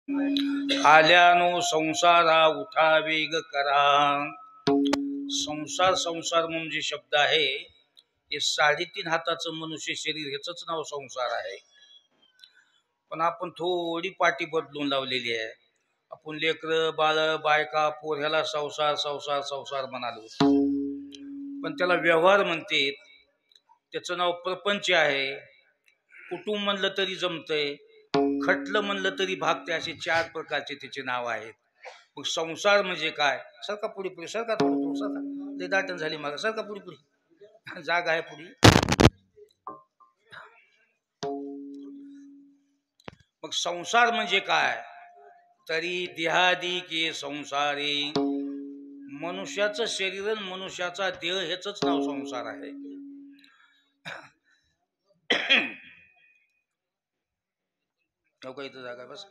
आल्यानो संसारा उठा वेग करा। संसार संसार म्हणून जे शब्द आहे हे 3.5 हाताचं मनुष्य शरीर ह्याच नाव संसार आहे। पण आपण थोडी पाठी बदलून लावलेली आहे। आपण लेकर बाळ बायका पोर ह्याला संसार संसार संसार म्हणालो, पण त्याला व्यवहार म्हणते, त्याचं नाव प्रपंच आहे। कुटुंब म्हणलं तरी जमतंय, खटलं म्हणलं तरी भागते, असे 4 प्रकारचे त्याचे नाव आहेत। मग संसार म्हणजे काय? सरका पुढे पुढे सरका, थोडं थोडं सरका, लई दाटण झाली मागा, सरका पुढे पुढे, जागा आहे पुढे। मग संसार म्हणजे काय? तरी देहादी के संसारे, मनुष्याचं शरीर मनुष्याचा देह हेच नाव संसार आहे। इथं जागा बस,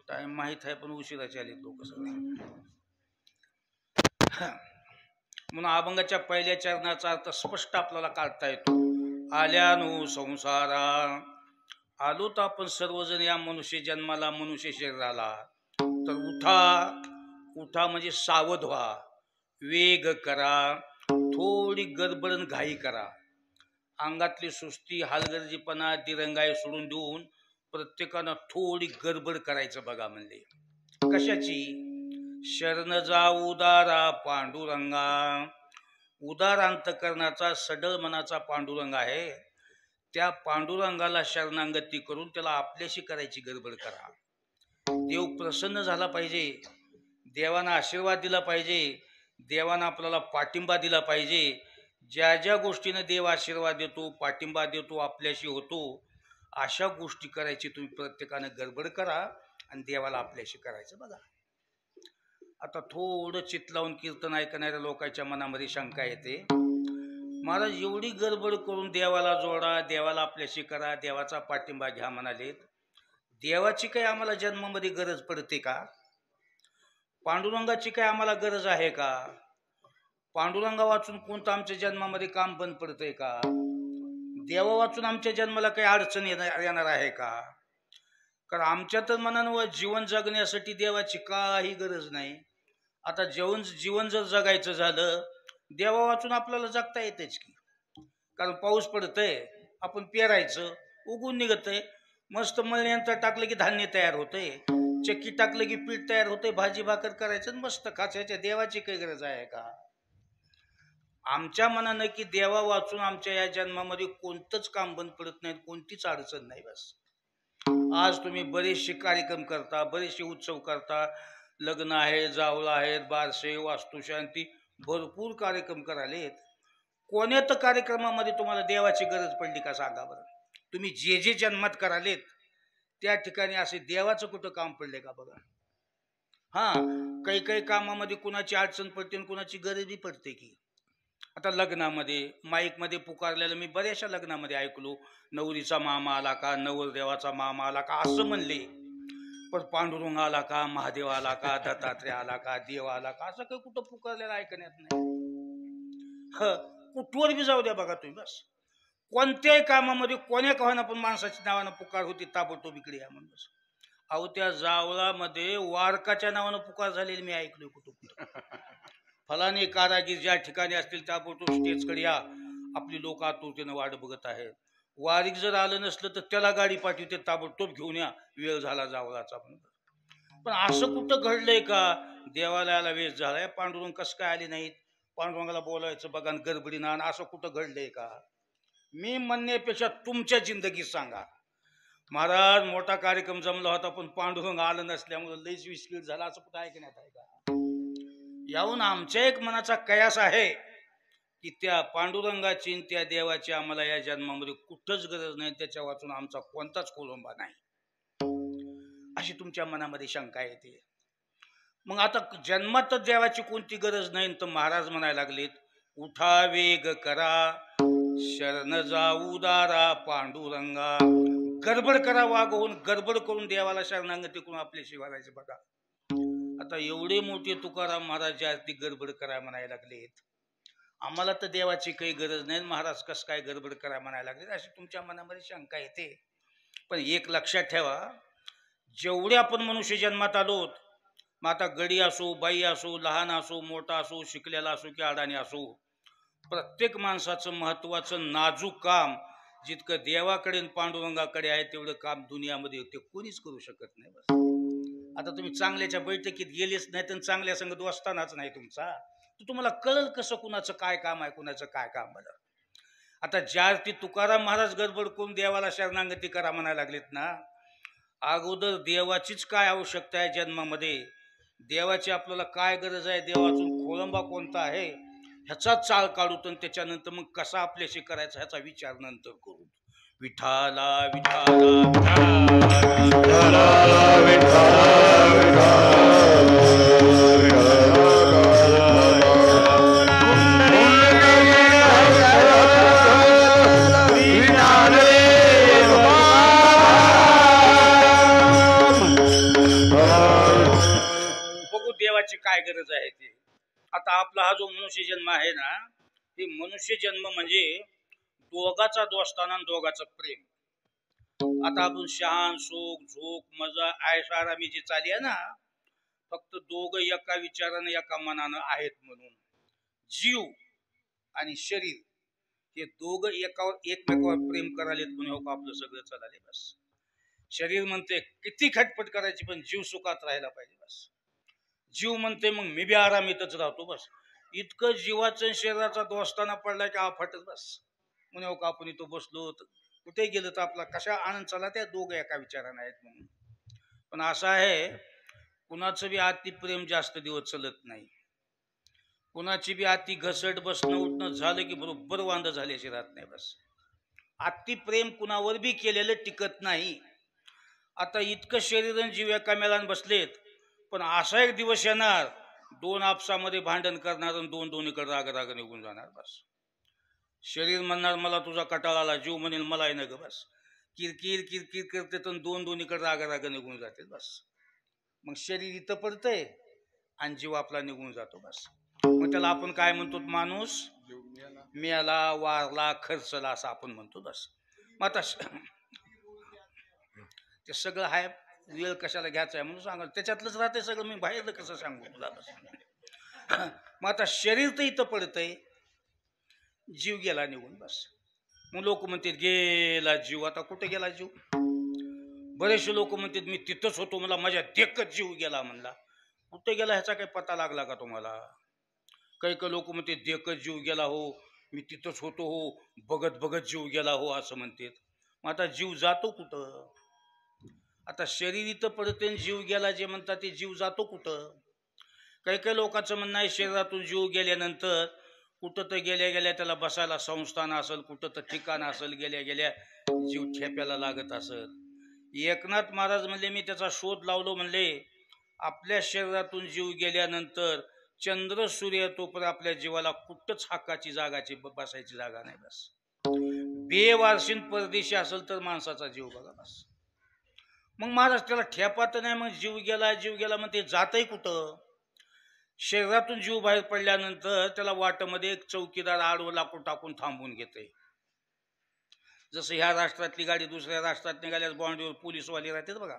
टाइम माहित आहे पण उशिराचे आले लोक सगळे। म्हणून अभंगाच्या पहिल्या चरणाचा अर्थ स्पष्ट आपल्याला काढता येतो। आल्यानो संसारा, आलो तर आपण सर्वजण या मनुष्य जन्माला, मनुष्य शरीराला, तर उठा, उठा म्हणजे सावध व्हा, वेग करा, थोडी गडबड घाई करा, अंगातली सुस्ती हलगर्जीपणा दिरंगाई सोडून देऊन प्रत्येकानं थोडी गडबड करायचं बघा। म्हणले कशाची? शरण जाऊ उदारा पांडुरंगा, उदार अंतकरणाचा सडळ मनाचा पांडुरंग आहे, त्या पांडुरंगाला शरणागती करून त्याला आपल्याशी करायची गडबड करा। देव प्रसन्न झाला पाहिजे, देवानं आशीर्वाद दिला पाहिजे, देवानं आपल्याला पाठिंबा दिला पाहिजे। ज्या ज्या गोष्टीनं देव आशीर्वाद देतो, पाठिंबा देतो, आपल्याशी होतो, अशा गोष्टी करायची तुम्ही प्रत्येकानं गडबड करा आणि देवाला आपल्याशी करायचं बघा। आता थोडं चित लावून कीर्तन ऐकणाऱ्या लोकांच्या मनामध्ये शंका येते, महाराज एवढी गडबड करून देवाला जोडा, देवाला आपल्याशी करा, देवाचा पाठिंबा घ्या म्हणालेत, देवाची काही आम्हाला जन्मामध्ये गरज पडते का? पांडुरंगाची काही आम्हाला गरज आहे का? पांडुरंगा वाचून कोणतं आमच्या जन्मामध्ये काम बंद पडतंय का? देवा वाचून आमच्या जन्माला काही अडचण येणार आहे का? कारण आमच्या तर मनानं जीवन जगण्यासाठी देवाची काही गरज नाही। आता जीवन जर जगायचं झालं, देवा वाचून आपल्याला जगता येतेच की। कारण पाऊस पडतंय, आपण पेरायचं, उगून निघतंय, मस्त मळण्याचं टाकलं की धान्य तयार होतंय, चक्की टाकलं की पीठ तयार होतंय, भाजी भाकर करायचं मस्त खायच्या। देवाची काही गरज आहे का? आमच्या मनानं की देवा वाचून आमच्या या जन्मामध्ये कोणतंच काम बंद पडत नाही, कोणतीच अडचण नाही बस। आज तुम्ही बरेचसे कार्यक्रम करता, बरेचसे उत्सव करता, लग्न आहे, जावळा आहेत, बारसे, वास्तुशांती, भरपूर कार्यक्रम करालेत। कोण्या तर कार्यक्रमामध्ये तुम्हाला देवाची गरज पडली का सांगा बरं? तुम्ही जे जे जन्मात करालेत त्या ठिकाणी असे देवाचं कुठं काम पडले का बघा। हा, काही काही कामामध्ये कुणाची अडचण पडते आणि कुणाची गरजही पडते की। आता लग्नामध्ये माईकमध्ये पुकारलेलं मी बऱ्याचशा लग्नामध्ये ऐकलो, नवरीचा मामा आला का, नवरदेवाचा मामा आला का असं म्हणले, पण पांडुरंग आला का, महादेव आला का, दत्तात्रय आला का, देव आला का, असं काही कुठं पुकारलेलं ऐकण्यात नाही। कुठवर बी जाऊ द्या बघा तुम्ही, बस कोणत्याही कामामध्ये कोण्या कव्हाना पण माणसाच्या नावानं पुकार होती, ताबडतोब इकडे या म्हणून बस। अहो त्या जावळामध्ये वारकाच्या नावानं पुकार झालेली मी ऐकलोय कुठं कुठं। फलाने कारागीर ज्या ठिकाणी असतील ताबडतोब स्टेजकडे या, आपली लोक आतुरतेनं वाट बघत आहेत। वारीक जर आलं नसलं तर त्याला गाडी पाठवते, ताबडतोब घेऊन या, वेळ झाला जावळाचा म्हणून। पण असं कुठं घडलंय का देवालयाला वेळ झालाय, पांडुरंग कसं काय आले नाहीत, पांडुरंगाला बोलायचं बघा गडबडीनं, असं कुठं घडलंय का? मी म्हणण्यापेक्षा तुमच्या जिंदगीत सांगा। महाराज मोठा कार्यक्रम जमला होता पण पांडुरंग आलं नसल्यामुळे लईच विस्कळीत झाला, असं कुठं ऐकण्यात आहे का? याहून आमच्या एक मनाचा कयास आहे की त्या पांडुरंगाची त्या देवाची आम्हाला या जन्मामध्ये कुठंच गरज नाही, त्याच्या वाचून आमचा कोणताच कोलंबा नाही, अशी तुमच्या मनामध्ये शंका येते। मग आता जन्मात देवाची कोणती गरज नाही, तर महाराज म्हणायला लागलेत, उठा वेग करा, शरण जाऊ दारा पांडुरंगा, गडबड करा, वाग होऊन गडबड करून देवाला शरणागती करून आपल्याशी वागायचे बघा। आता एवढे मोठे तुकाराम महाराज जास्ती गडबड करा म्हणायला लागलेत, आम्हाला तर देवाची काही गरज नाही, महाराज कसं काय गडबड करा म्हणायला लागलेत, अशी तुमच्या मनामध्ये शंका येते। पण एक लक्षात ठेवा, जेवढे आपण मनुष्य जन्मात आलोत, मग आता गडी असो, बाई असो, लहान असो, मोठा असो, शिकलेला असो की अडाणी असो, प्रत्येक माणसाचं महत्वाचं नाजूक काम जितकं देवाकडे आणि पांडुरंगाकडे आहे तेवढं काम दुनियामध्ये ते कोणीच करू शकत नाही. बस आता तुम्ही चांगल्याच्या बैठकीत गेलेच नाही तर चांगल्या संगत असतानाच नाही तुमचा, तर तुम्हाला कळल कसं कुणाचं काय काम आहे, कुणाचं काय काम. बरं आता ज्या अर्थी तुकाराम महाराज गडबड करून देवाला शरणागती करा म्हणायला लागलेत ना, अगोदर देवाचीच काय आवश्यकता आहे जन्मामध्ये, देवाची आपल्याला काय गरज आहे, देवातून खोळंबा कोणता आहे ह्याचा चाळ काढू, तर त्याच्यानंतर मग कसा आपल्याशी करायचा ह्याचा विचार नंतर करू. विठाला विठाला बघू देवाची काय गरज आहे ते. आता आपला हा जो मनुष्य जन्म आहे ना, हे मनुष्य जन्म म्हणजे दोघाचा दोस्ताना दोघाचं प्रेम. आता आपण शहाण सुख झोक मजा ऐशारामी जी चाली आहे ना, फक्त दोघं एका विचारानं एका मनानं आहेत म्हणून जीव आणि शरीर हे दोघं एकमेकावर प्रेम करायलेत म्हणून हो आपलं सगळं चालले. बस शरीर म्हणते किती खटपट करायची पण जीव सुखात राहायला पाहिजे. बस जीव म्हणते मग मी बी आरामीतच राहतो. बस इतकं जीवाचं शरीराचा दोस्ताना पडला की आफाटच. बस म्हणे हो का आपण इथं बसलो कुठे गेलं तर आपला कशा आनंद चालला, त्या दोघं एका विचारानं आहेत म्हणून. पण असं आहे, कुणाचं बी अति प्रेम जास्त दिवस चलत नाही, कुणाची बी अति घसट बसणं उठणं झालं की बरोबर वांद झाल्याशी राहत नाही. बस अति प्रेम कुणावर बी केलेलं टिकत नाही. आता इतकं शरीर आणि जीव एका मेळान बसलेत, पण असा एक दिवस येणार दोन आपसामध्ये भांडण करणार आणि दोन्हीकडे राग निघून जाणार. बस शरीर म्हणणार मला तुझा कटाळा आला, जीव म्हणेल मला आहे ना ग. बस किरकिर किरकिर करते तर दोन्हीकडे राग निघून जाते. बस मग शरीर इथं पडतंय आणि जीव आपला निघून जातो. बस मग त्याला आपण काय म्हणतो, माणूस मेला वारला खर्चला असं आपण म्हणतो. बस मग आता ते सगळं आहे, वेळ कशाला घ्यायचा आहे म्हणून सांगा, त्याच्यातलंच राहते सगळं, मी बाहेरलं कसं सांगू तुला. बस मग आता शरीर तर इथं पडतंय, जीव गेला निघून. बस मग लोक म्हणतात गेला जीव. आता कुठे गेला जीव? बरेचसे लोक म्हणतात मी तिथंच होतो, मला माझ्या देखत जीव गेला. म्हणला कुठे गेला ह्याचा काही पत्ता लागला का तुम्हाला? काही काही लोक म्हणते देखत जीव गेला हो, मी तिथंच होतो हो, बघत बघत जीव गेला हो असं म्हणतात. मग आता जीव जातो कुठं? आता शरीर इथं पडते जीव गेला जे म्हणतात ते जीव जातो कुठं? काही काही लोकांचं म्हणणं आहे शरीरातून जीव गेल्यानंतर कुठं तर गेल्या गेल्या त्याला बसायला संस्थान असेल, कुठं तर ठिकाण असेल, गेल्या गेल्या जीव ठेप्याला लागत असेल. एकनाथ महाराज म्हणले मी त्याचा शोध लावलो, म्हणले आपल्या शरीरातून जीव गेल्यानंतर चंद्र सूर्य तोपर्यंत आपल्या जीवाला कुठंच हक्काची जागाची बसायची जागा नाही. बस बेवारशीन परदेशी असेल तर माणसाचा जीव बघा. बस मग महाराज त्याला ठेपात नाही, मग जीव गेला मग ते जातही कुठं? शरीरातून जीव बाहेर पडल्यानंतर त्याला वाटमध्ये एक चौकीदार आडवं लाकूड टाकून थांबून घेते. जसं ह्या राष्ट्रातली गाडी दुसऱ्या राष्ट्रात निघाल्यास बॉन्डवर पोलीसवाले राहतात बघा,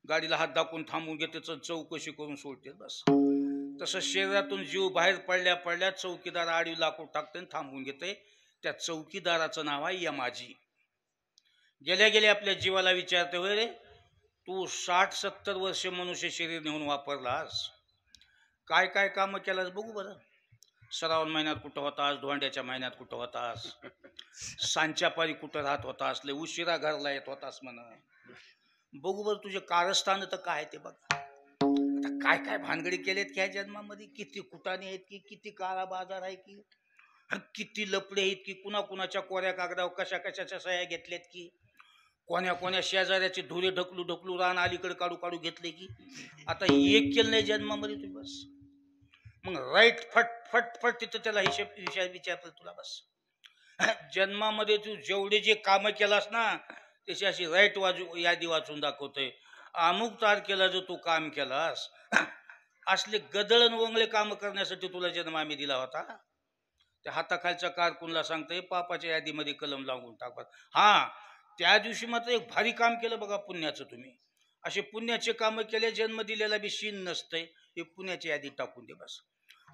गाडीला हात दाखवून थांबून घेते, चौकशी करून सोडते. बस तसं शरीरातून जीव बाहेर पडल्या चौकीदार आडवी लाकूड टाकते थांबून घेते. त्या चौकीदाराचं नाव आहे यमाजी. गेल्या गेल्या आपल्या जीवाला विचारते, होय रे तू 60-70 वर्ष मनुष्य शरीर नेऊन वापरलास, काय काय काम केलास बघू बरं. श्रावण महिन्यात कुठं होतास, धोंड्याच्या महिन्यात कुठं होतास, सांच्या पारी कुठं राहत होतास, लय उशिरा घरला येत होतास म्हणा, बघू बरं तुझे कारस्थान तर काय ते बघ. आता काय काय भानगडी केलेत की ह्या जन्मामध्ये, किती कुटाने आहेत की, किती काळा बाजार आहे की, किती लपडे आहेत की, कुणाच्या कोऱ्या कागदावर कशा कशाच्या सह्या घेतल्यात की, कोण्या शेजाऱ्याचे धुरे ढकलू रान अलीकडे काढू घेतले की. आता एक केलं नाही जन्मामध्ये तू. बस मग राईट फट तिथं त्याला हिशोब विचारतो तुला. बस जन्मामध्ये तू जेवढे जे काम केलास ना त्याची अशी राईट यादी वाचून दाखवतोय. अमुक तारखेला जो तू काम केलास, असले गदळण वंगळे काम करण्यासाठी तुला जन्म आम्ही दिला होता. त्या हाताखालच्या कारकुनला सांगतोय पापाच्या यादीमध्ये कलम लावून टाकत. हा त्या दिवशी मात्र एक भारी काम केलं बघा पुण्याचं तुम्ही. असे पुण्याचे कामं केले, जन्म दिलेला बी शीन नसतंय, हे पुण्याची यादी टाकून दे बस.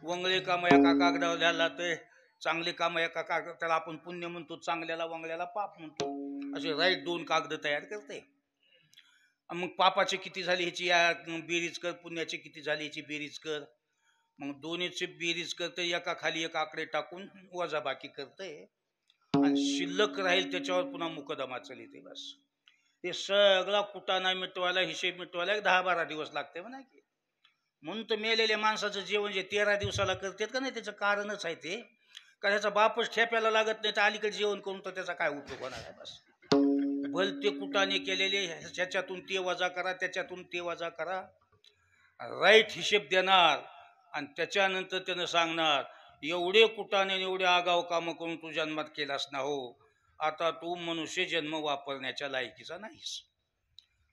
वंगळे कामं एका कागदावर द्यायला ते, चांगले कामं एका कागद, त्याला आपण पुण्य म्हणतो, चांगल्याला वंगल्याला पाप म्हणतो. असे राईट 2 कागद तयार करते. मग पापाचे किती झाले ह्याची बेरीज कर, पुण्याचे किती झाले ह्याची बेरीज कर. मग दोन्हीची बेरीज करते, एका खाली एक आकडे टाकून वजाबाकी करते, आणि शिल्लक राहील त्याच्यावर पुन्हा मुकदमा चालते बस. हे सगळा कुटाणा मिटवायला, हिशेब मिटवायला 10-12 दिवस लागते म्हणा की. म्हणून तर मेलेल्या माणसाचं जेवण जे 13 दिवसाला करतात का नाही, त्याचं कारणच आहे ते. कारण ह्याचा बापच ठेप्याला लागत नाही, तर अलीकडे जेवण करून तर त्याचा काय उपयोग होणार आहे बस. भलते कुटाणे केलेले, ह्याच्यातून ते वजा करा, त्याच्यातून ते वजा करा, राईट हिशेब देणार, आणि त्याच्यानंतर त्यानं सांगणार एवढे कुटाणे एवढे आगाव कामं करून तू जन्मात केलास ना हो, आता तू मनुष्य जन्म वापरण्याच्या लायकीचा नाहीस.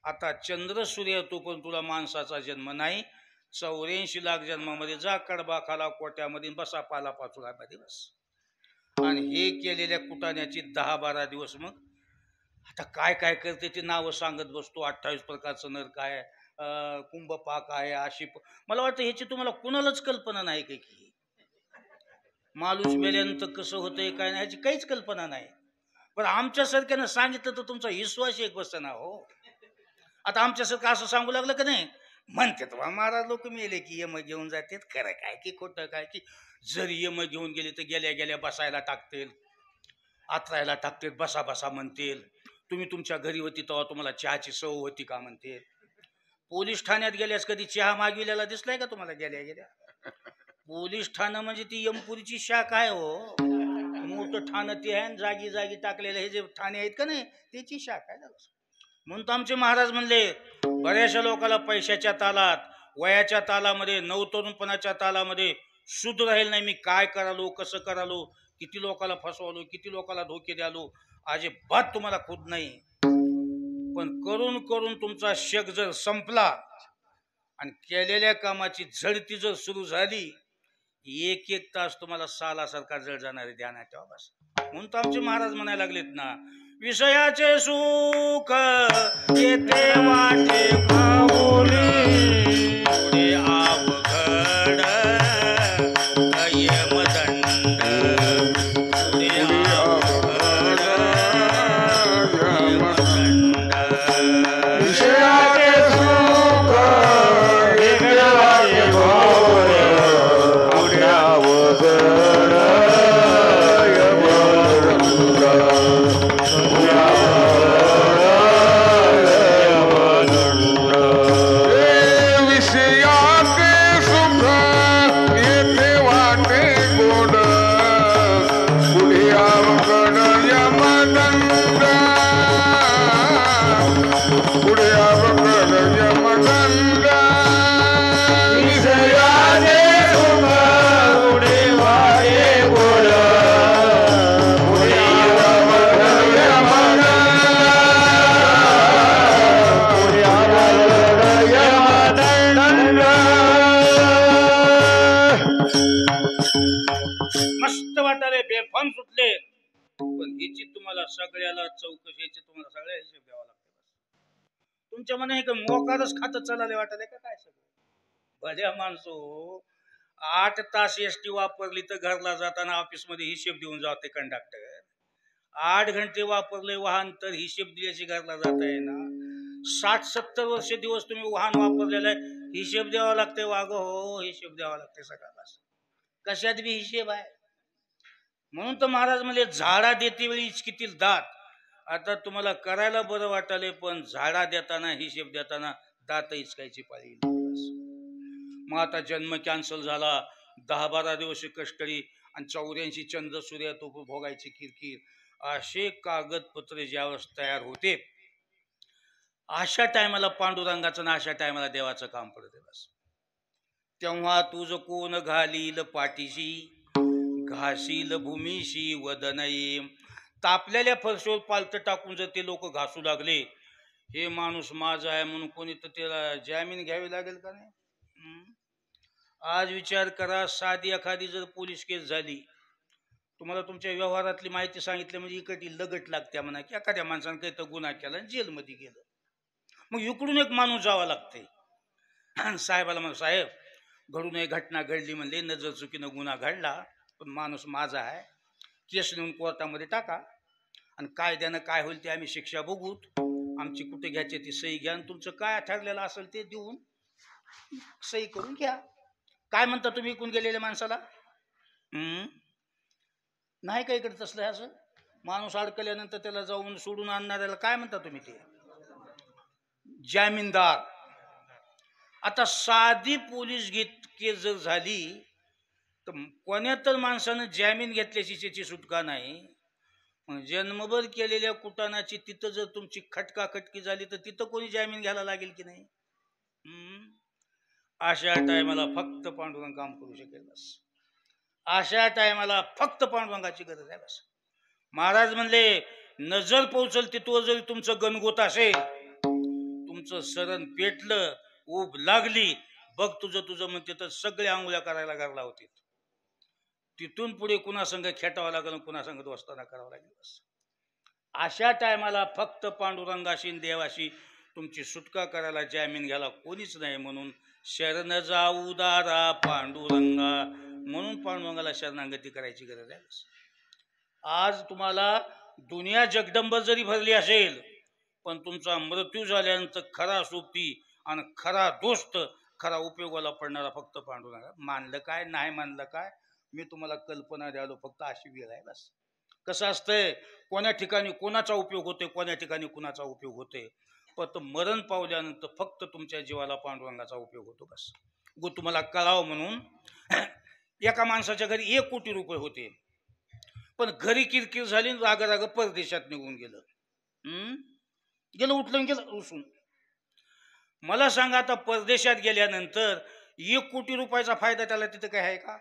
आता चंद्र सूर्य तू, पण तुला माणसाचा जन्म नाही. 84 लाख जन्मामध्ये जा कडबा खाला कोट्यामध्ये, बसा पाला पाचोळ्यामध्ये बस. आणि हे केलेल्या कुटाण्याची 10-12 दिवस. मग आता काय काय करते ते नावं सांगत बसतो. 28 प्रकारचं नरक आहे, कुंभपाक आहे, अशी. मला वाटतं ह्याची तुम्हाला कुणालाच कल्पना नाही काय की माणूस मेल्यानंतर कसं होतंय काय नाही, ह्याची काहीच कल्पना नाही. पण आमच्यासारख्यानं सांगितलं तर तुमचा विश्वास एक बसतं ना हो. आता आमच्यासारखं असं सांगू लागलं का नाही, म्हणतात बा महाराज लोक मेले की यम घेऊन जातात, खरं काय की खोटं काय की. जरी यम घेऊन गेले तर गेल्या गेल्या बसायला टाकतील, आतरायला टाकतील, बसा बसा म्हणतील. तुम्ही तुमच्या घरी होती तेव्हा तुम्हाला चहाची सवय होती का म्हणते. पोलीस ठाण्यात गेल्यास कधी चहा मागविलेला दिसलाय का तुम्हाला गेल्या गेल्या. पोलीस ठाणं म्हणजे ती यमपुरीची शाख आहे हो, मोठं ठाणं ते आहे, जागी जागी टाकलेलं हे जे ठाणे आहेत का नाही, त्याची शाख आहे. म्हणून तर आमचे महाराज म्हणले, बऱ्याचशा लोकांना पैशाच्या तालात, वयाच्या तालामध्ये, नवतरुणपणाच्या तालामध्ये शुद्ध राहील नाही. मी काय करालो, कसं करालो, किती लोकांना फसवलो, किती लोकांना धोके द्यालो, अजिबात तुम्हाला खुद नाही. पण करून करून तुमचा शक जर संपला आणि केलेल्या कामाची झडती जर सुरू झाली, 1-1 तास तुम्हाला सालासारखा जळ जाणारे ध्यानात ठेवा बस. म्हणून तर आमचे महाराज म्हणायला लागलेत ना, विषयाचे सुख येते वाटे माऊली, पुढे अवघड यमदंड, पुढे अवघड यमदंड. विषयाचे सुख येते वाटे माऊली, पुढे अवघड बेफाम सुटले. पण हिची तुम्हाला सगळ्याला चौकशीची तुम्हाला सगळ्या हिशोब द्यावा लागतो. तुमच्या मने एक मोकारच खातं चालले वाटले का काय सगळं. भल्या माणसो, 8 तास एसटी वापरली तर घरला जाताना ऑफिस मध्ये हिशेब देऊन जाते कंडक्टर. 8 घंटे वापरले वाहन तर हिशेब दिल्याची घरला जाताय ना. 60-70 वर्ष दिवस तुम्ही वाहन वापरलेलं आहे, हिशेब द्यावा लागते. वाग हो, हिशेब द्यावा लागते सगळ्याला. कशात बी हिशेब आहे. म्हणून तर महाराज म्हणजे झाडा देते वेळी इचकितील दात. आता तुम्हाला करायला बरं वाटाले, पण झाडा देताना, हिशेब देताना दात इचकायची पाळी. मग आता जन्म कॅन्सल झाला, 10-12 दिवस कष्टळी, आणि 84 चंद्र सूर्य तो भोगायची किरकिर. असे कागदपत्रे ज्यावेळेस तयार होते, अशा टायमाला पांडुरंगाचं ना अशा टायमाला देवाचं काम पडते बस. तेव्हा तुझ कोण घालील पाठीशी, घासील भूमीशी वदनई. तापलेल्या फरशीवर पालत टाकून जर ते लोक घासू लागले, हे माणूस माझा आहे म्हणून कोणी तर त्याला जामीन घ्यावी लागेल का नाही. आज विचार करा, साधी एखादी जर पोलीस केस झाली तुम्हाला तुमच्या व्यवहारातली माहिती सांगितली म्हणजे इकडे लगट लागते म्हणा की एखाद्या माणसानं काही तर गुन्हा केला आणि जेलमध्ये गेलं. मग इकडून एक माणूस जावा लागते साहेबाला म्हणा, साहेब घडून एक घटना घडली म्हणले, नजर चुकीनं गुन्हा घडला, पण माणूस माझा आहे, केस नेऊन कोर्टामध्ये टाका आणि कायद्यानं काय होईल ते आम्ही शिक्षा बघूत, आमची कुठे घ्यायची ती सही घ्या आणि तुमचं काय ठरलेलं असेल ते देऊन सही करून घ्या. काय म्हणता तुम्ही इकून गेलेल्या माणसाला? नाही का इकडे तसलं असं माणूस अडकल्यानंतर त्याला जाऊन सोडून आणणाऱ्याला काय म्हणता तुम्ही? ते जामीनदार. आता साधी पोलीस केस जर झाली तर कोण्या तर माणसानं जामीन घेतल्याची त्याची सुटका नाही. जन्मभर केलेल्या कुटाणाची तिथं जर तुमची खटकाखटकी झाली तर तिथं कोणी जामीन घ्यायला लागेल की नाही? अशा टायमाला फक्त पांडुरंग काम करू शकेल. बस अशा टायमाला फक्त पांडुरंगाची गरज आहे. बस महाराज म्हणले, नजर पोहोचल तिथवर जरी तुमचं गणगोत असेल, तुमचं सरण पेटलं, ऊब लागली, बघ तुझं तुझं म्हणते तर सगळे आंघोळ्या करायला घरला होते. तिथून पुढे कुणा संघ खेटावं लागेल, कुणा संघ दोस्ताना करावं लागेल. बस अशा टायमाला फक्त पांडुरंगाशी देवाशी तुमची सुटका करायला जामीन घ्यायला कोणीच नाही. म्हणून शरण जाऊ दारा पांडुरंगा, म्हणून पांडुरंगाला शरणागती करायची गरज आहे. आज तुम्हाला दुनिया जगदंब जरी भरली असेल, पण तुमचा मृत्यू झाल्यानंतर खरा सोबती आणि खरा दोस्त, खरा उपयोगाला पडणारा फक्त पांडुरंग. मानलं काय नाही मानलं काय, मी तुम्हाला कल्पना द्यालो फक्त अशी वेळ आहे. बस कसं असतंय, कोण्या ठिकाणी कोणाचा उपयोग होतोय, कोण्या ठिकाणी कुणाचा उपयोग होतोय, पण मरण पावल्यानंतर फक्त तुमच्या जीवाला पांडुरंगाचा उपयोग होतो. बस गो तुम्हाला कळावं म्हणून. एका माणसाच्या घरी 1 कोटी रुपये होते, पण घरी किरकिर झाली, राग राग परदेशात निघून गेलं. गेलं उठलं गेलं उसून. मला सांगा, आता परदेशात गेल्यानंतर 1 कोटी रुपयाचा फायदा त्याला तिथं काय आहे का?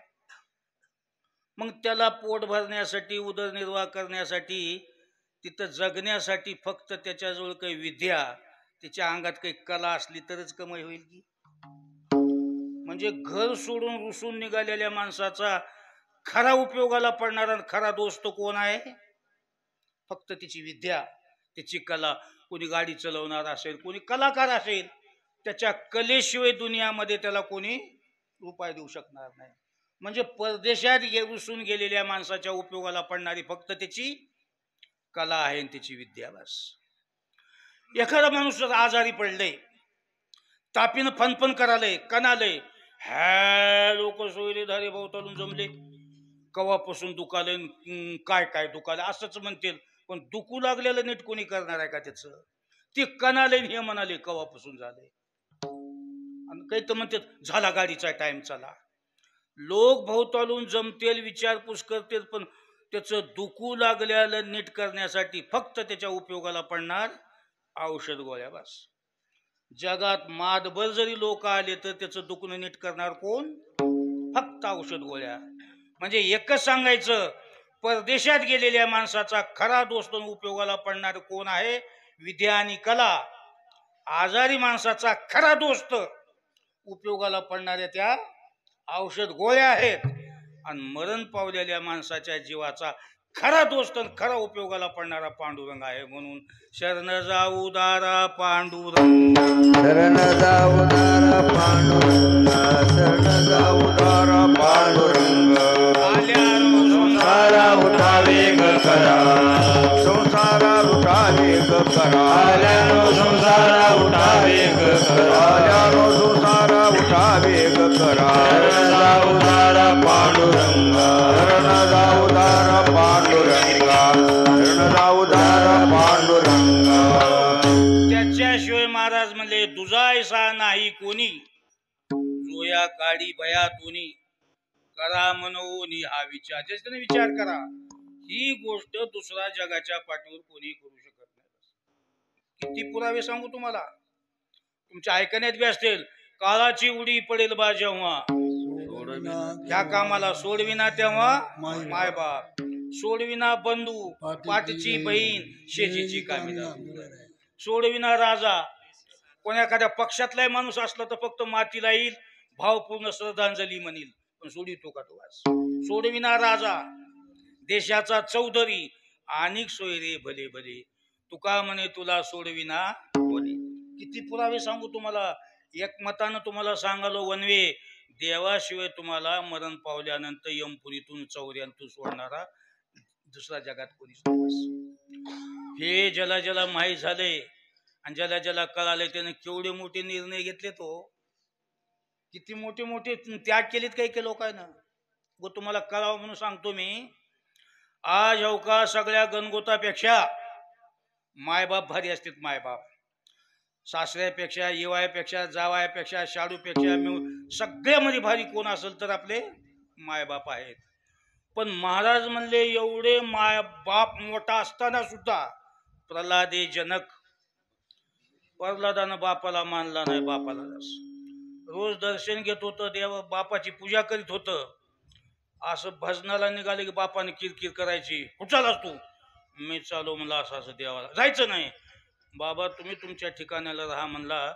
मग त्याला पोट भरण्यासाठी, उदरनिर्वाह करण्यासाठी, तिथं जगण्यासाठी फक्त त्याच्याजवळ काही विद्या, त्याच्या अंगात काही कला असली तरच कमाई होईल की? म्हणजे घर सोडून रुसून निघालेल्या माणसाचा खरा उपयोगाला पडणारा खरा दोस्त कोण आहे? फक्त तिची विद्या, त्याची कला. कोणी गाडी चालवणार असेल, कोणी कलाकार असेल, त्याच्या कलेशिवाय दुनियामध्ये त्याला कोणी रुपये देऊ शकणार नाही. म्हणजे परदेशात रुसून गेलेल्या माणसाच्या उपयोगाला पडणारी फक्त त्याची कला आहे आणि त्याची विद्या. बस एखादा माणूस आजारी पडले, तापीनं फनफन करायलंय, कणालय, ह्या लोक सोयरेधारे भोवतालून जमले, कवापासून दुखालय, काय काय दुखालय असंच म्हणतील, पण दुखू लागलेलं नीट कोणी करणार आहे का त्याचं? ते कणाले हे म्हणाले कवापासून झाले, आणि काही तर म्हणतात झाला गाडीचा टाइम चला. लोक भोवतालून जमतेल, विचारपूस करतील, पण त्याचं दुखू लागलेलं नीट करण्यासाठी फक्त त्याच्या उपयोगाला पडणार औषध गोळ्या. बस जगात मादभर जरी लोक आले तर त्याचं दुखणं नीट करणार कोण? फक्त औषध गोळ्या. म्हणजे एकच सांगायचं, परदेशात गेलेल्या माणसाचा खरा दोस्त उपयोगाला पडणार कोण आहे? विद्या आणि कला. आजारी माणसाचा खरा दोस्त उपयोगाला पडणाऱ्या त्या औषध गोळ्या आहेत. आणि मरण पावलेल्या माणसाच्या जीवाचा खरा दोस्त, खरा उपयोगाला पडणारा पांडुरंग आहे. म्हणून शरण जाऊ दारा पांडुरंग, शरण जाऊ दारा पांडुरंग, शरण जाऊ दारा पांडुरंग. संसारा उठावे ग करा, संसारा उठावे ग करा, आल्यानो संसारा उठावे ग करा, आल्यानो संसारा उठावे ग करा. शरण जाऊ दारा पांडुरंग, शरण जाऊ दारा पांडुरंग, शरण जाऊ दारा पांडुरंग. त्याच्याशिवाय महाराज म्हणले, दुजायसा नाही कोणी, जोया काढी भया तुनी, करा मनोनी हा विचार. ज्याच्याने विचार करा, ही गोष्ट दुसऱ्या जगाच्या पाठीवर कोणी करू शकत नाही. किती पुरावे सांगू तुम्हाला, तुमच्या ऐकण्यात बी असतील. काळाची उडी पडेल बा जेव्हा, ह्या कामाला सोडविना तेव्हा मायबाप, सोडविना बंधू, पाठची बहीण, शेतीची कामिना, सोडविना राजा. कोणा एखाद्या पक्षातलाही माणूस असला तर फक्त मातीला येईल, भावपूर्ण श्रद्धांजली म्हणील, पण सोडितो का तो? सोडविना राजा, देशाचा चौधरी आणिक सोयरे भले भले, तुका म्हणे तुला सोडविना बोले. किती पुरावे सांगू तुम्हाला, एकमतानं तुम्हाला सांगालो वनवे, देवाशिवाय तुम्हाला मरण पावल्यानंतर यमपुरीतून चौऱ्यांतून सोडणारा दुसरा जगात कोणीच नाही. हे ज्याला ज्याला माहीत झाले आणि ज्याला ज्याला कळाले त्याने केवढे मोठे निर्णय घेतले, तो किती मोठे मोठे त्याग केलेत काही काही लोकांना. व तुम्हाला कळावं म्हणून सांगतो मी. आज हो का सगळ्या गणगोतापेक्षा मायबाप भारी असतात. मायबाप सासऱ्यापेक्षा, येवायपेक्षा, जावायपेक्षा, शाडूपेक्षा सगळ्यामध्ये भारी कोण असेल तर आपले मायबाप आहेत. पण महाराज म्हणले एवढे मायबाप मोठा असताना सुद्धा प्रल्हादे जनक, प्रल्हादानं बापाला मानला नाही. बापाला रोज दर्शन घेत होतं, देव बापाची पूजा करीत होतं. असं भजनाला निघाले की बापाने किरकिर करायची, कुठालाच तू? मी चालू म्हणला असं असं देवाला जायचं नाही. बाबा तुम्ही तुमच्या ठिकाणाला राहा म्हणला,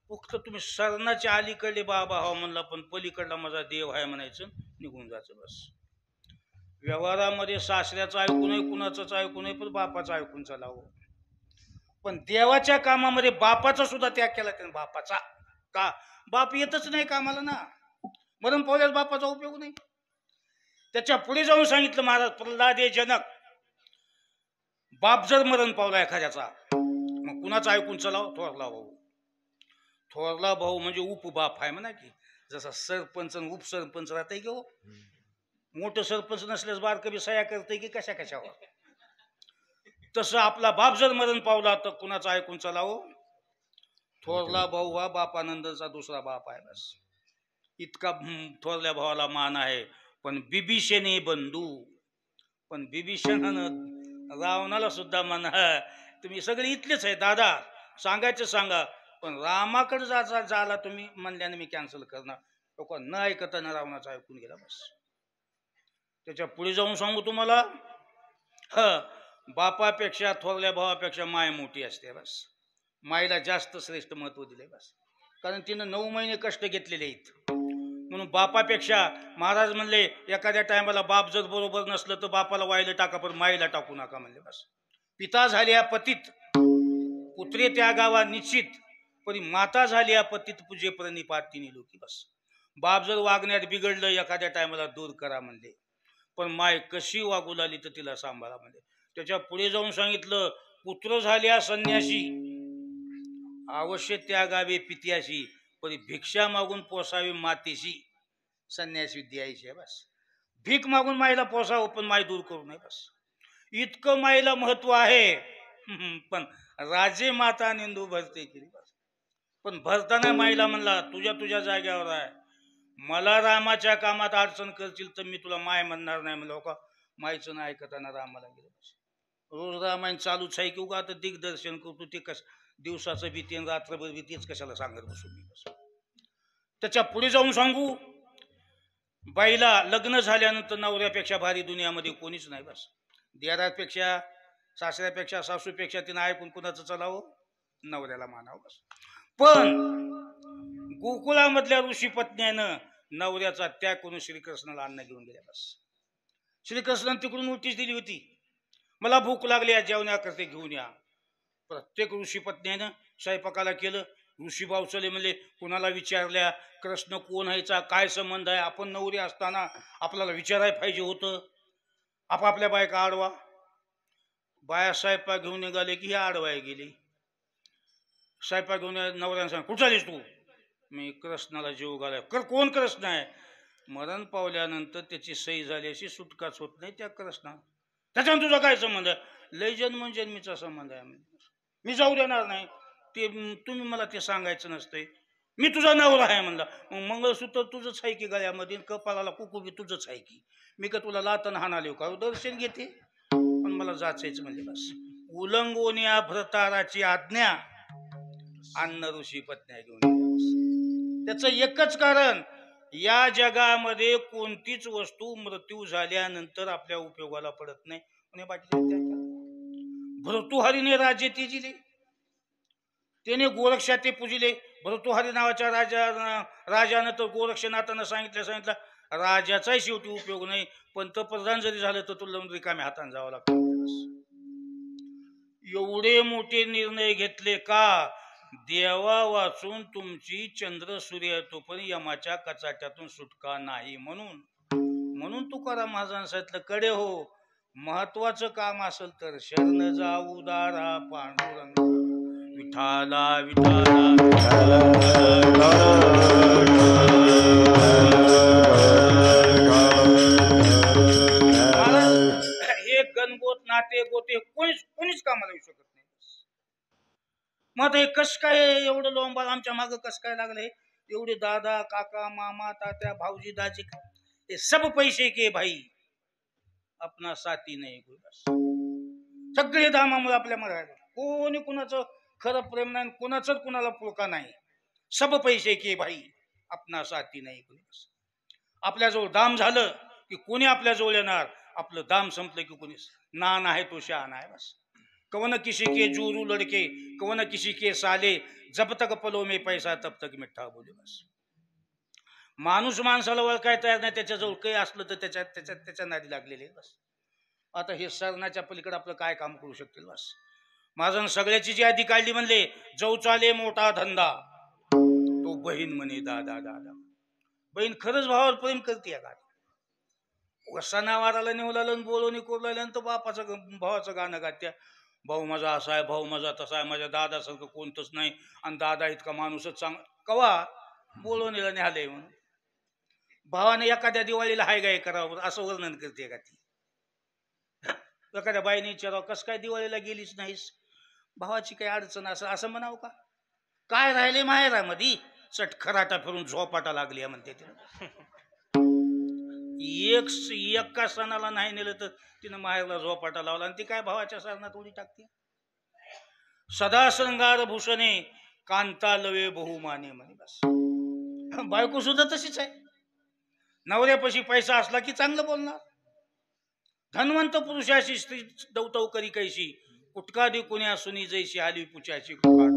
फक्त तुम्ही सरणाच्या अलीकडे बाबा हो म्हणला, पण पलीकडला माझा देव आहे म्हणायचं, निघून जायचं बस. व्यवहारामध्ये सासऱ्याचं ऐकू नये, कुणाचंच ऐकू नये, पण बापाचं ऐकून चालावं. पण देवाच्या कामामध्ये बापाचा सुद्धा त्याग केला त्याने. बापाचा का? बाप येतच नाही कामाला ना, मरण पावल्यास बापाचा उपयोग नाही. त्याच्या पुढे जाऊन सांगितलं महाराज, प्रल्हादे जनक, बाप जर मरण पावला एखाद्याचा, मग कुणाचं ऐकून चलाव? थोरला भाऊ. थोरला भाऊ म्हणजे उपबाप आहे म्हणा की. जसा सरपंच उपसरपंच राहते की हो, मोठं सरपंच नसल्यास बारकं बी सह्या करते की कशा कशावर, तसं आपला बाप जर मरण पावला तर कुणाचं ऐकून चलावं? थोरला भाऊ हा बापानंदचा दुसरा बाप आहे बस. इतका थोरल्या भावाला मान आहे. पण बिभीषणे बंधू, पण बिभीषणानं रावणाला सुद्धा म्हणा, तुम्ही सगळे इथलेच आहे दादा, सांगायचं सांगा, पण रामाकडे जाला तुम्ही म्हणल्याने मी कॅन्सल करणार. लोक न ऐकताना रावणाचं ऐकून गेला बस. त्याच्या पुढे जाऊन सांगू तुम्हाला, बापापेक्षा थोरल्या भावापेक्षा माय मोठी असते बस. मायला जास्त श्रेष्ठ महत्व दिले बस, कारण तिनं 9 महिने कष्ट घेतलेले आहेत. म्हणून बापापेक्षा महाराज म्हणले, एखाद्या टायमाला बाप जर बरोबर नसलं तर बापाला वायला टाका, पण माईला टाकू नका म्हणले बस. पिता झाल्या पतित पुत्रे त्या गावा निश्चित, पण माता झाल्या पतित पूजे प्रणिपात तिन्ही लोकी बस. बाप जर वागण्यात बिघडलं एखाद्या टायमाला दूर करा म्हणले, पण माय कशी वागू लागली तर तिला सांभाळा म्हणले. त्याच्या पुढे जाऊन सांगितलं, पुत्र झाल्या संन्याशी अवश्य त्या गावी पित्याशी, परी भिक्षा मागून पोसावी मातेशी. संन्यासी द्यायची बस. भीक मागून माईला पोसावं, पण माय दूर करू नये बस. इतकं माईला महत्व आहे. पण राजे माता निंदू भरते केली बस. पण भरताना माईला म्हणला, तुझ्या तुझ्या जाग्यावर आहे, मला रामाच्या कामात अडचण करशील तर मी तुला माय म्हणणार नाही म्हणलं का. माईचं नाही ऐकताना रामाला गेलं बस. रोज रामायण चालूच आहे की उगा आता दिग्दर्शन करतो ते कस दिवसाचं भीती आणि रात्रभर भीतीच कशाला सांगत बसू मी बस. त्याच्या पुढे जाऊन सांगू, बाईला लग्न झाल्यानंतर नवऱ्यापेक्षा भारी दुनियामध्ये कोणीच नाही बस. देरापेक्षा, सासऱ्यापेक्षा, सासूपेक्षा तिनं ऐकून कुणाचं चालावं? नवऱ्याला मानावं बस. पण गोकुळामधल्या ऋषी पत्न्यानं नवऱ्याचा त्याग करून श्रीकृष्णाला अन्न घेऊन गेल्या बस. श्रीकृष्णाने तिकडून नोटीस दिली होती, मला भूक लागली आहे, जेवण्याकरते घेऊन या. प्रत्येक ऋषी पत्न्यानं स्वयंपाकाला केलं. ऋषी भावचले म्हणले, कुणाला विचारल्या कृष्ण कोण ह्याचा काय संबंध आहे? आपण नवरी असताना आपल्याला विचारायला पाहिजे होतं. आपापल्या बायका आडवा. बाया स्वयंपाक घेऊन निघाले की हे आडवाय गेली. स्वयंपाक घेऊन नवऱ्यानं सांग, कुठं आलीस तू? मी कृष्णाला जीव घालाय. कोण कृष्ण आहे? मरण पावल्यानंतर त्याची सही झाली अशी सुटकाच होत नाही त्या कृष्णा. त्याच्यानं तुझा काय संबंध आहे? लय जन्मीचा संबंध आहे. मी जाऊ देणार नाही ते, तुम्ही मला ते सांगायचं नसतंय. मी तुझा नवरा आहे म्हणला. मग मंगळसूत्र तुझंच आहे की गळ्यामध्ये, कपाळाला कुकू बी तुझंच आहे की. मी का तुला लातन हाणाले का? दर्शन घेते, पण मला जाचायचं म्हणजे बस. उल्लंघोन्या भ्रताराची आज्ञा, अन्न ऋषी पत्न्या घेऊन. त्याचं एकच कारण, या जगामध्ये कोणतीच वस्तू मृत्यू झाल्यानंतर आपल्या उपयोगाला पडत नाही. भर्तृहरीने राज्य तेजिले, त्याने गोरक्षाते पूजिले. भर्तृहरी नावाच्या राजानं तर गोरक्षनाथानं सांगितलं राजाचाही शेवटी उपयोग नाही. पंतप्रधान जरी झालं तर तुला रिकाम्या हाताने जावं लागतं. एवढे मोठे निर्णय घेतले का? देवा वाचून तुमची चंद्र सूर्य तो पण यमाच्या कचाट्यातून सुटका नाही. म्हणून तुकाराम महाराजांनी सांगितलं, कडे हो, महत्वाचं काम असेल तर शरण जाऊ दारा पांडुरंग विठाला विठाला. हे गणगोत नाते गोते कोणीच कामाला येऊ शकत नाही. मग हे कस काय एवढं लोंबाल आमच्या मागं कस काय लागले? एवढे दादा काका मामा तात्या भाऊजी दाजी, ये सब पैसे के भाई अपना साथी नाही. सगळे दामामुळे आपल्या मरायला कोणी कुणाचं खरं प्रेम नाही, कुणाच कुणाला पुळका नाही. सब पैसे के भाई अपना साथी नाही. आपल्याजवळ दाम झालं की कोणी आपल्याजवळ येणार, आपलं दाम संपलं की कोणी नान आहे तो शहाणा आहे. बस कवन किसी के जोरू लड़के कवन किसी के साले जब तक पलो में पैसा तब तक मिठा बोले. बस माणूस माणसाला ओळखाय तयार नाही, त्याच्याजवळ काही असलं तर त्याच्या नादी लागलेले. बस आता हे सरणाच्या पलीकडे आपलं काय काम करू शकतील. बस माझं सगळ्याची जी यादी काढली म्हणले, जो चाले मोठा धंदा तो बहीण म्हणे दादा दादा. बहीण खरंच भावावर प्रेम करते का? सणावाराला नेवलालं बोलवणी करू लागल्यानंतर बापाचं भावाचं गाणं गात्या, भाऊ माझा असा आहे, भाऊ माझा तसा आहे, माझ्या दादासारखं कोणतंच नाही, आणि दादा इतका माणूसच चांगला. कवा बोलवणीला न्यालंय म्हणून भावाने एखाद्या दिवाळीला हाय गाय करावं असं वर्णन करते का ती? एखाद्या बाईने विचारावं, कसं काय दिवाळीला गेलीच नाहीस, भावाची काही अडचण असं म्हणावं का? काय राहिले माहेरामध्ये, चटखराटा फिरून झोपाटा लागली म्हणते तिला. एका सणाला नाही नेलं तर तिनं माहेरला झोपाटा लावला, आणि ती काय भावाच्या सरणात उडी टाकते. सदा श्रंगार भूषणे कांता लवे बहुमाने म्हणे. बस बायको सुद्धा तशीच आहे. नवऱ्यापाशी पैसा असला की चांगलं बोलणार. धनवंत पुरुषाशी स्त्री दौतव करी कैशी, कुटका दे कुण्या सुनी जैशी आली पुच्याची कुकाट.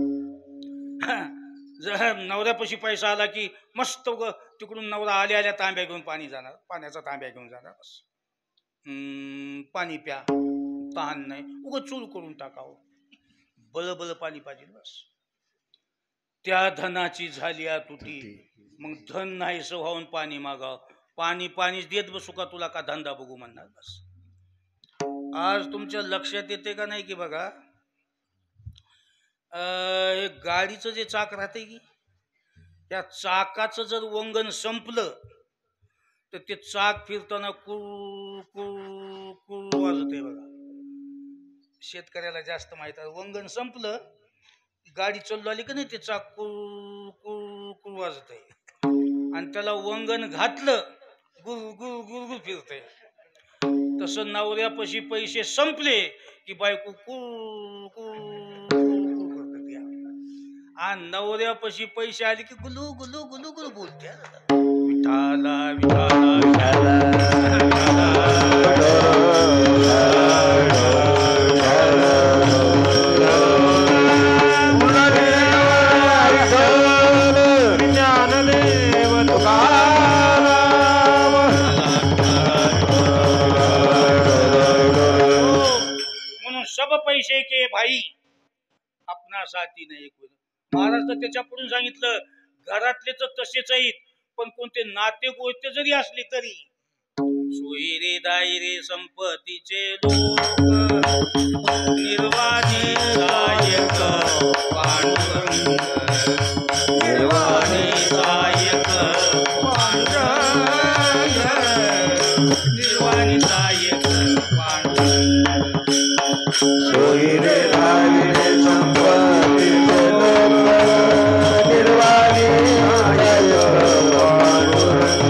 जर नवऱ्यापाशी पैसा आला की मस्त तिकडून नवरा आल्या तांब्या घेऊन पाणी जाणार, पाण्याचा तांब्या घेऊन जाणार. बस पाणी प्या, तहान नाही, उगं चूल करून टाकावं, बळ पाणी पाहिजे. बस त्या धनाची झाली तुटी, मग धन नाही व्हावून पाणी मागाव. पाणीच देत बसू का तुला, का धंदा बघू म्हणणार. बस आज तुमच्या लक्षात येते का नाही की बघा, गाडीचं जे चाक राहते की त्या चाकाचं जर वंगण संपलं तर ते चाक फिरताना कुळ कुळ कुळ वाजते. बघा शेतकऱ्याला जास्त माहित आहे, वंगण संपलं गाडी चालू आली की नाही ते चाक कुळ कुळ कुळ वाजते, आणि त्याला वंगण घातलं गुर गुर गुर गुर फिरते. तसं नवऱ्यापाशी पैसे संपले की बायको कुळ कुळ करते, आणि नवऱ्यापाशी पैसे आले की गुलू गुलू गुलू गुलू बोलते. विठाला विठाला सब पैसे के भाई अपना साथी नाही. महाराज तर त्याच्या पुढून सांगितलं, घरातले तर तसेच आहेत, पण कोणते नाते गोष्ट जरी असली तरी सोयरे दायरे संपत्तीचे लोक निर्वाणी दायक पांडुरंग, निर्वाणी दायक पांडुरंग, निर्वाणी दायक पांडुरंग. सोयरे दायरे संपत्तीचे लोक निर्वाणी दायक पांडुरंग,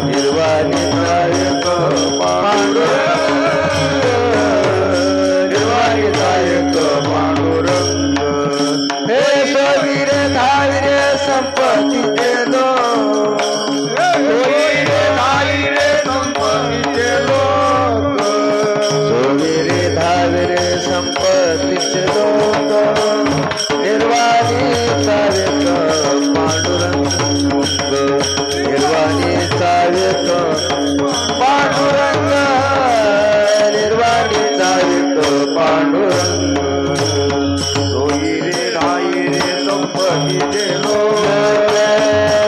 निर्वाणी दायक पांडुरंग, निर्वाणी दायक पांडुरंग. हे सोयरे दायरे संपत्तीचे लोक, सोयरे दायरे संपत्तीचे लोक, सोयरे दायरे संपत्तीचे लोक निर्वाणी दायक पांडुरंग, निर्वाणी गणपतीचे लोक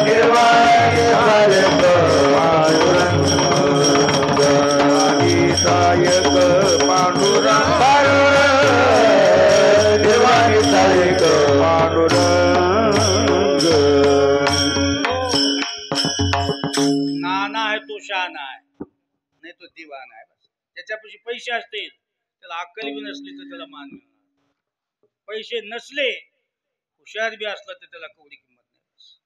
निर्वाणी सायक पांडुरंग सायक पांडुरंग निर्वाणी सायक पांडुरंग. नाना आहे तो शहाणा आहे, नाही तो दिवाना आहे. त्याच्यापाशी पैसे असतील, त्याला अक्कल बी नसली तर त्याला मान मिळणार. पैसे नसले, हुशार बी असला तर त्याला कवडी किंमत नाही.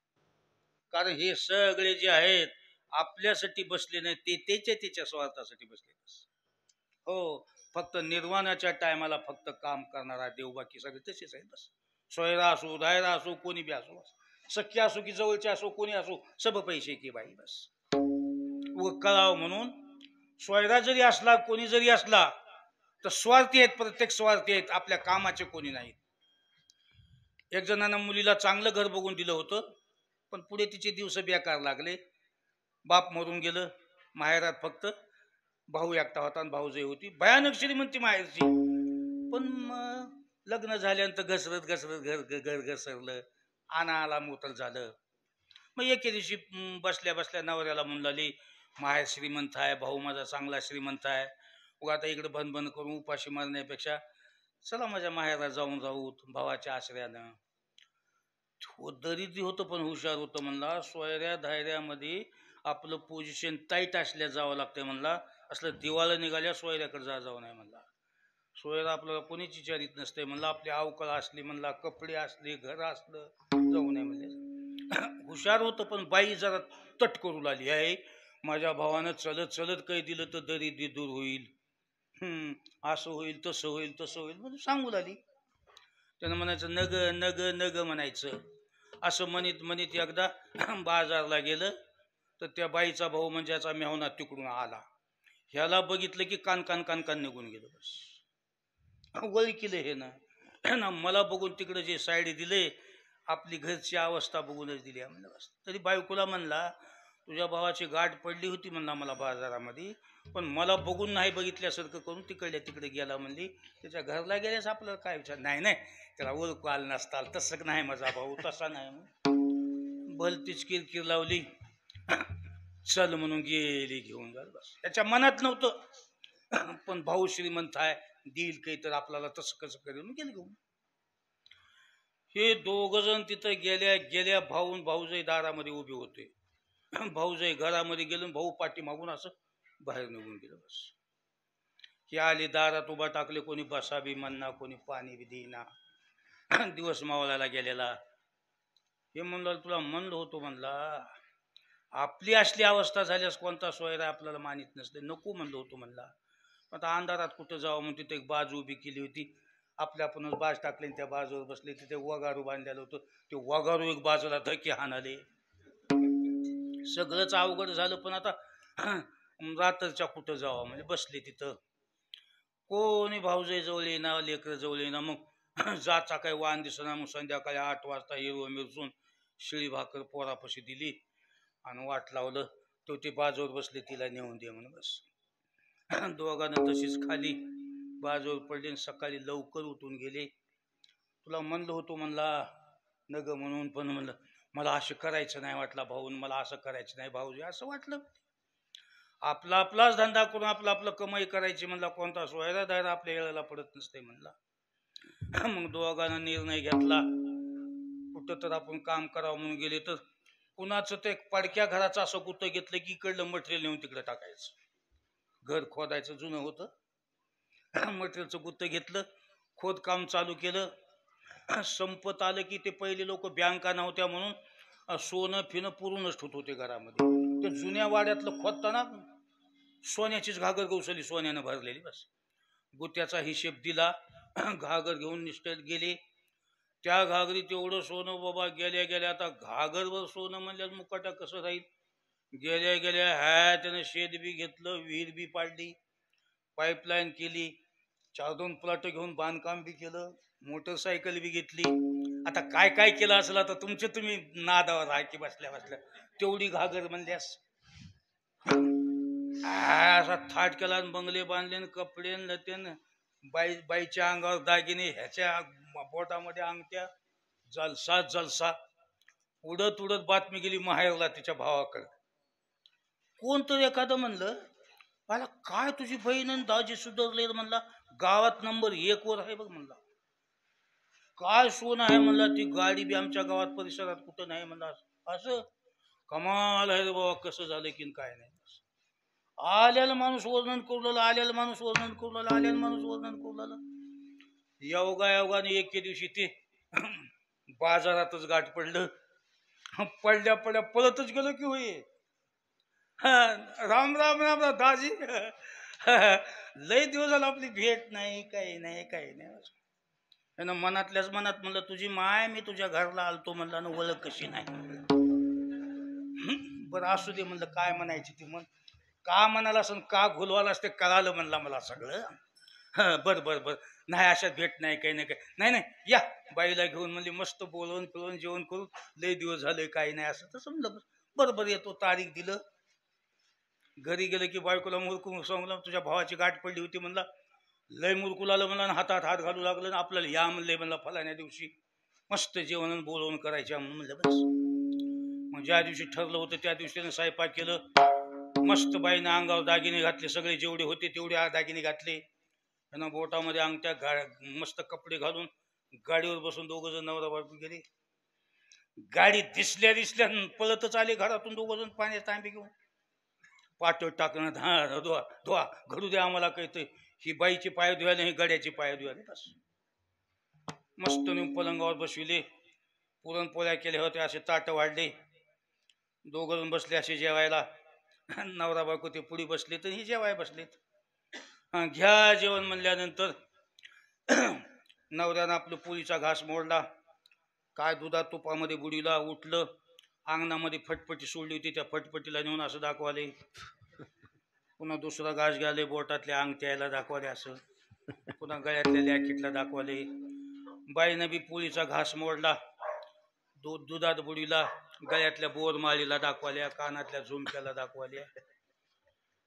कारण हे सगळे जे आहेत आपल्यासाठी बसले नाही, ते त्याच्या स्वार्थासाठी बसले. हो, फक्त निर्वाणाच्या टायमाला फक्त काम करणारा देव, बाकी सगळे तसेच आहे. बस सोयरा असो, धायरा असो, कोणी बी असो, सख्या असो की जवळचे असो, कोणी असो, सब पैसे की बाई. बस कळावं म्हणून सोयरा जरी असला, कोणी जरी असला, तर स्वार्थी आहेत, प्रत्येक स्वार्थी आहेत, आपल्या कामाचे कोणी नाहीत. एक जणांना मुलीला चांगलं घर बघून दिलं होतं, पण पुढे तिचे दिवस बेकार लागले. बाप मरून गेलं, माहेरात फक्त भाऊ एकटा होता आणि भाऊजाई होती, भयानक श्रीमंती माहेरची. पण लग्न झाल्यानंतर घसरत घसरत घर घसरलं, आला मोतर झालं. मग एके दिवशी बसल्या बसल्या नवऱ्याला म्हणली, माहेर श्रीमंत आहे, भाऊ माझा चांगला श्रीमंत आहे, उगा आता इकडे बंद करून उपाशी मारण्यापेक्षा चला माझ्या माहेरात जाऊन राहू भावाच्या आश्रयानं. दरिद्री होतं पण हुशार होतं. म्हणला सोयऱ्या धायऱ्यामध्ये आपलं पोझिशन टाईट असल्या जावं लागतंय. म्हणला असलं दिवाळं निघाल्या सोयऱ्याकडे जावं नाही. म्हणला सोयरा आपल्याला कोणीच विचारित नसते. म्हणला आपली अवकळ असली, म्हणला कपडे असले, घर असलं, जाऊ नये म्हणले. हुशार होतं पण बाई जरा तट करू लागली, आहे माझ्या भावानं चलत चलत काही दिलं तर दरिद्री दूर होईल, असं होईल, तसं होईल, तसं होईल म्हणजे सांगू लागली. त्यानं म्हणायचं नग नग नग म्हणायचं. असं म्हणत म्हणत एकदा बाजारला गेलं तर त्या बाईचा भाऊ म्हणजे याचा मेहना तिकडून आला. ह्याला बघितलं की कान कान कान कान निघून गेलं. बस ओळखीलं हे ना, मला बघून तिकडे जे साईड दिले आपली घरची अवस्था बघूनच दिली म्हणलं. बस तरी बायकोला म्हणला तुझ्या भावाची गाठ पडली होती म्हणला मला बाजारामध्ये, पण मला बघून नाही बघितल्यासारखं करून तिकडल्या तिकडे गेला म्हणली. त्याच्या घरला गेल्यास आपल्याला काय विचार नाही, नाही त्याला ओळखू आलं नसताल, तसं नाही माझा भाऊ, तसा नाही. भलतीच किरकिर लावली, चल म्हणून गेली घेऊन जा. बस त्याच्या मनात नव्हतं, पण भाऊ श्रीमंत आहे, देईल काही तर आपल्याला, तसं कसं करेल गेलं घेऊन. हे दोघ जण तिथं गेल्या गेल्या भाऊन भाऊजाई दारामध्ये उभे होते. भाऊजाई घरामध्ये गेलो, भाऊ पाठी मागून असं बाहेर निघून गेलं. बस हे आले दारात उभा टाकले, कोणी बसा बी म्हणना, कोणी पाणी बी देईना. दिवस मावळायला गेलेला. हे म्हणलं तुला म्हणलं होतो, म्हणला आपली असली अवस्था झाल्यास कोणता सोयरा आपल्याला मानित नसते, नको म्हणलं होतो म्हणला. आता अंधारात कुठं जावं म्हणून तिथे एक बाजू उभी केली होती, आपल्या आपणच बाज टाकले, त्या बाजूवर बसले. तिथे वगारू बांधलेलं होतं, ते वगारू एक बाजूला धक्के हाणाले. सगळंच अवघड झालं. पण आता रात्रच्या कुठं जावं म्हणजे बसले तिथं, कोणी भाऊजाई जवळ येईना, लेकरं जवळ येईना. मग जाचा काही वाहन दिसना. मग संध्याकाळी 8 वाजता हिरवं मिरचून शिळी भाकर पोरापाशी दिली आणि वाट लावलं. तो ते बाजूवर बसले, तिला नेऊन दे म्हणून. बस दोघांना तशीच खाली बाजूवर पडले. सकाळी लवकर उठून गेले. तुला म्हणलं होतो म्हणला नग म्हणून, पण म्हणलं मला असं करायचं नाही वाटलं भाऊन, मला असं करायचं नाही भाऊजी असं वाटलं. आपला आपलाच धंदा करून आपलं आपलं कमाई करायची म्हणला, कोणता सोयरा दायरा आपल्या वेळेला पडत नसते म्हणला. मग दोघांना निर्णय घेतला, कुठं तर आपण काम करावं म्हणून गेले तर कुणाचं ते पडक्या घराचं असं कुठं घेतलं की इकडलं मटेरियल नेऊन तिकडे टाकायचं. घर खोदायचं जुनं होतं, मटेरियलचं गुत्त घेतलं, खोदकाम चालू केलं. संपत आलं की ते पहिले लोक बँका नव्हत्या म्हणून सोनं फिनं पुरूनच ठेवत होते घरामध्ये. ते जुन्या वाड्यातलं खोदताना सोन्याचीच घागर गवसली सोन्यानं भरलेली. बस गुत्याचा हिशेब दिला, घागर घेऊन निष्ठेत गेले. त्या घागरीत एवढं सोनं बाबा गेल्या गेल्या. आता घागरवर सोनं म्हणल्यास मुकाटा कसं राहील. गेल्या गेल्या त्यानं शेत बी घेतलं, विहीर बी पाडली, पाईपलाईन केली, 4-2 प्लॉट घेऊन बांधकाम बी केलं, मोटरसायकल बी घेतली. आता काय काय केलं असेल आता तुमचे तुम्ही नादावर आहे की बसल्या बसल्या. तेवढी घागर म्हणल्यास असा थाट केला, बंगले बांधले, कपडे लतेन, बाईच्या अंगावर दागिने, ह्याच्या बोटामध्ये अंगठ्या, जलसा जलसा. उडत उडत बातमी गेली माहेरला तिच्या भावाकडे. कोणतरी एखादं म्हणलं, मला काय तुझी बहीण आणि दाजी सुधारले म्हणला, गावात नंबर 1 वर आहे बघ म्हणला. काय सोन आहे म्हणला, ती गाडी बी आमच्या गावात परिसरात कुठं नाही म्हणला. असं कमाल आहे रे बाबा, कसं झालं की काय नाही. आलेला माणूस वर्णन करू लागला, आलेला माणूस वर्णन करू लागला, आलेला माणूस वर्णन करू लागला. योगायोगाने एके दिवशी ते बाजारातच गाठ पडलं. पडल्या पडल्या पळतच गेलो की होई. राम राम राम राम दाजी. लय दिवस झाला आपली भेट नाही, काही नाही काही नाही. त्यानं मनातल्याच मनात म्हणलं, तुझी माय मी तुझ्या घरला आलतो म्हणला ना, ओळख कशी नाही. बरं असू दे म्हणलं, काय म्हणायची ती म्हण, का म्हणाला असं का घुलवाला असते कळालं म्हणला मला सगळं. बरं बरं बरं, नाही अशात भेट नाही काही नाही काही नाही नाही, या बाईला घेऊन म्हणली, मस्त बोलवून फिरवून जेवण करून, लय दिवस झाले काही नाही असं तसं म्हणलं. बरं बरं येतो. तारीख दिलं. घरी गेलं की बायकोला मुरकू सांगला, तुझ्या भावाची गाठ पडली होती म्हणला. लय मुरकू आलं म्हणला, हातात हात घालू लागलं. आपल्याला या म्हणलंय म्हणला फलाण्या दिवशी मस्त जेवण बोलवून करायच्या म्हणलं. बस मग ज्या दिवशी ठरलं होतं त्या दिवशी त्यानं स्वयंपाक केलं. मस्त बाईनं अंगावर दागिने घातले, सगळे जेवढे होते तेवढे दागिने घातले. त्यानं बोटामध्ये अंगठ्या मस्त कपडे घालून गाडीवर बसून दोघं जण नवरा बायको गेले. गाडी दिसल्या दिसल्या पळतच आले घरातून दोघं जण, पाण्यात तांबे घेऊन. पाठवत टाकणं, हा धुवा धुवा घडू द्या आम्हाला कळतंय. ही बाईची पाय धुवायला, ही गड्याची पाय धुवायला. बस मस्त नेऊन पलंगावर बसविले. पुरणपोळ्या केल्या होत्या, असे ताट वाढले. दोघं जण बसले असे जेवायला. नवरा बायको ते पुढे बसले तर ही जेवाय बसलेत. घ्या जेवण म्हणल्यानंतर नवऱ्यानं आपलं पोळीचा घास मोडला, काय दुधात तुपामध्ये बुडीला. उठलं, अंगणामध्ये फटफटी सोडली होती, त्या फटफटीला नेऊन असं दाखवाले. पुन्हा दुसरा घास घ्याले, बोटातल्या अंगठ्याला दाखवाले असं. पुन्हा गळ्यातल्या लॅकिटला दाखवाले. बाईनं बी पोळीचा घास मोडला, दुधात बुडीला, गळ्यातल्या बोरमाळीला दाखवाल्या, कानातल्या झुमक्याला दाखवाल्या.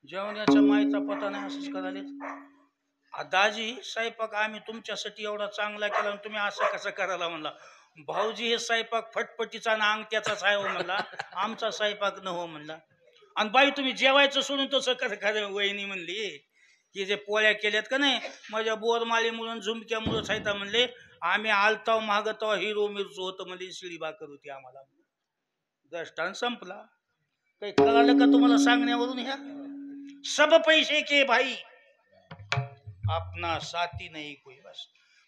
जेवणाच्या माईचा पता नाही, असंच कराले. दाजी स्वयंपाक आम्ही तुमच्यासाठी एवढा चांगला केला आणि तुम्ही असं कसं करायला म्हणला. भाऊजी हे स्वयंपाक फटफटीचा ना अंगठ्याचाच आहे हो म्हणला, आमचा स्वयंपाक न हो म्हणला. आणि बाई तुम्ही जेवायचं सोडून तसं कसं खरं. वहिनी म्हणली, की जे पोळ्या केल्यात का नाही माझ्या बोरमाळीमुळं झुमक्यामुळं साहित्या म्हणले, आम्ही आलताव मागताव हिरो मिरचू होतं म्हणजे शिळी भाकर होती आम्हाला. दष्टान संपला. काही कळालं का तुम्हाला सांगण्यावरून? ह्या सब पैसे के भाई आपणा साथी नाही कोई. बस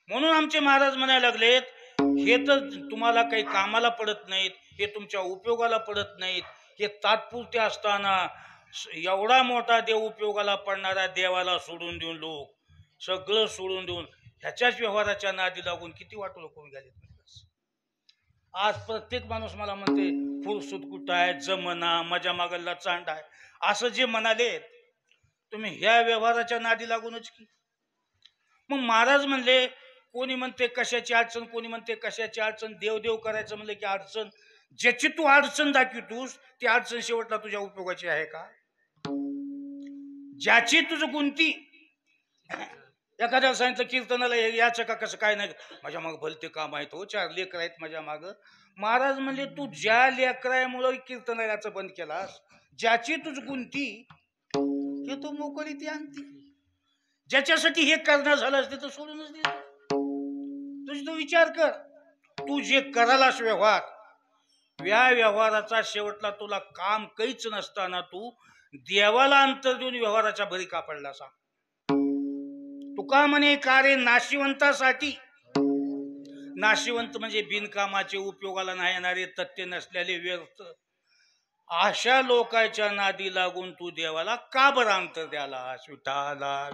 म्हणून आमचे महाराज म्हणायला लागलेत, हे तर तुम्हाला काही कामाला पडत नाहीत, हे तुमच्या उपयोगाला पडत नाहीत, हे तात्पुरते असताना एवढा मोठा देव उपयोगाला पडणारा देवाला सोडून देऊन, लोक सगळं सोडून देऊन ह्याच्याच व्यवहाराच्या नादी लागून किती वाटोळं करून गेले. आज प्रत्येक माणूस मला म्हणते फुरसूत कुठं आहे, जमना, माझ्या मागला चांड आहे, असं जे म्हणाले तुम्ही ह्या व्यवहाराच्या नादी लागूनच की. मग महाराज म्हणले, कोणी म्हणते कशाची अडचण, कोणी म्हणते कशाची अडचण. देवदेव करायचं म्हणले की अडचण, ज्याची तू अडचण दाखवतोस ती अडचण शेवटला तुझ्या उपयोगाची आहे का? ज्याची तुझं गुंती. एखाद्याला सांगितलं कीर्तनाला याचं का कसं काय नाही, माझ्या माग भलते काम आहेत हो, 4 लेकर आहेत माझ्या माग. महाराज म्हणले, तू ज्या लेकरामुळे कीर्तनाला बंद केलास, ज्याची तुझं गुंती हे तो मोकळी ती आणती. ज्याच्यासाठी हे करणार झालं असते तर सोडूनच दे. तुझी तो विचार कर, तू जे करालास व्यवहार, या व्यवहाराचा शेवटला तुला काम काहीच नसताना तू देवाला अंतर देऊन व्यवहाराच्या भरी का पडला सांग. तुका म्हणे का रे नाशिवंतासाठी. नाशिवंत म्हणजे बिनकामाचे, उपयोगाला नाही येणारे, तथ्य नसलेले, व्यर्थ अशा लोकांच्या नादी लागून तू देवाला का बरं अंतर द्याला. विठाला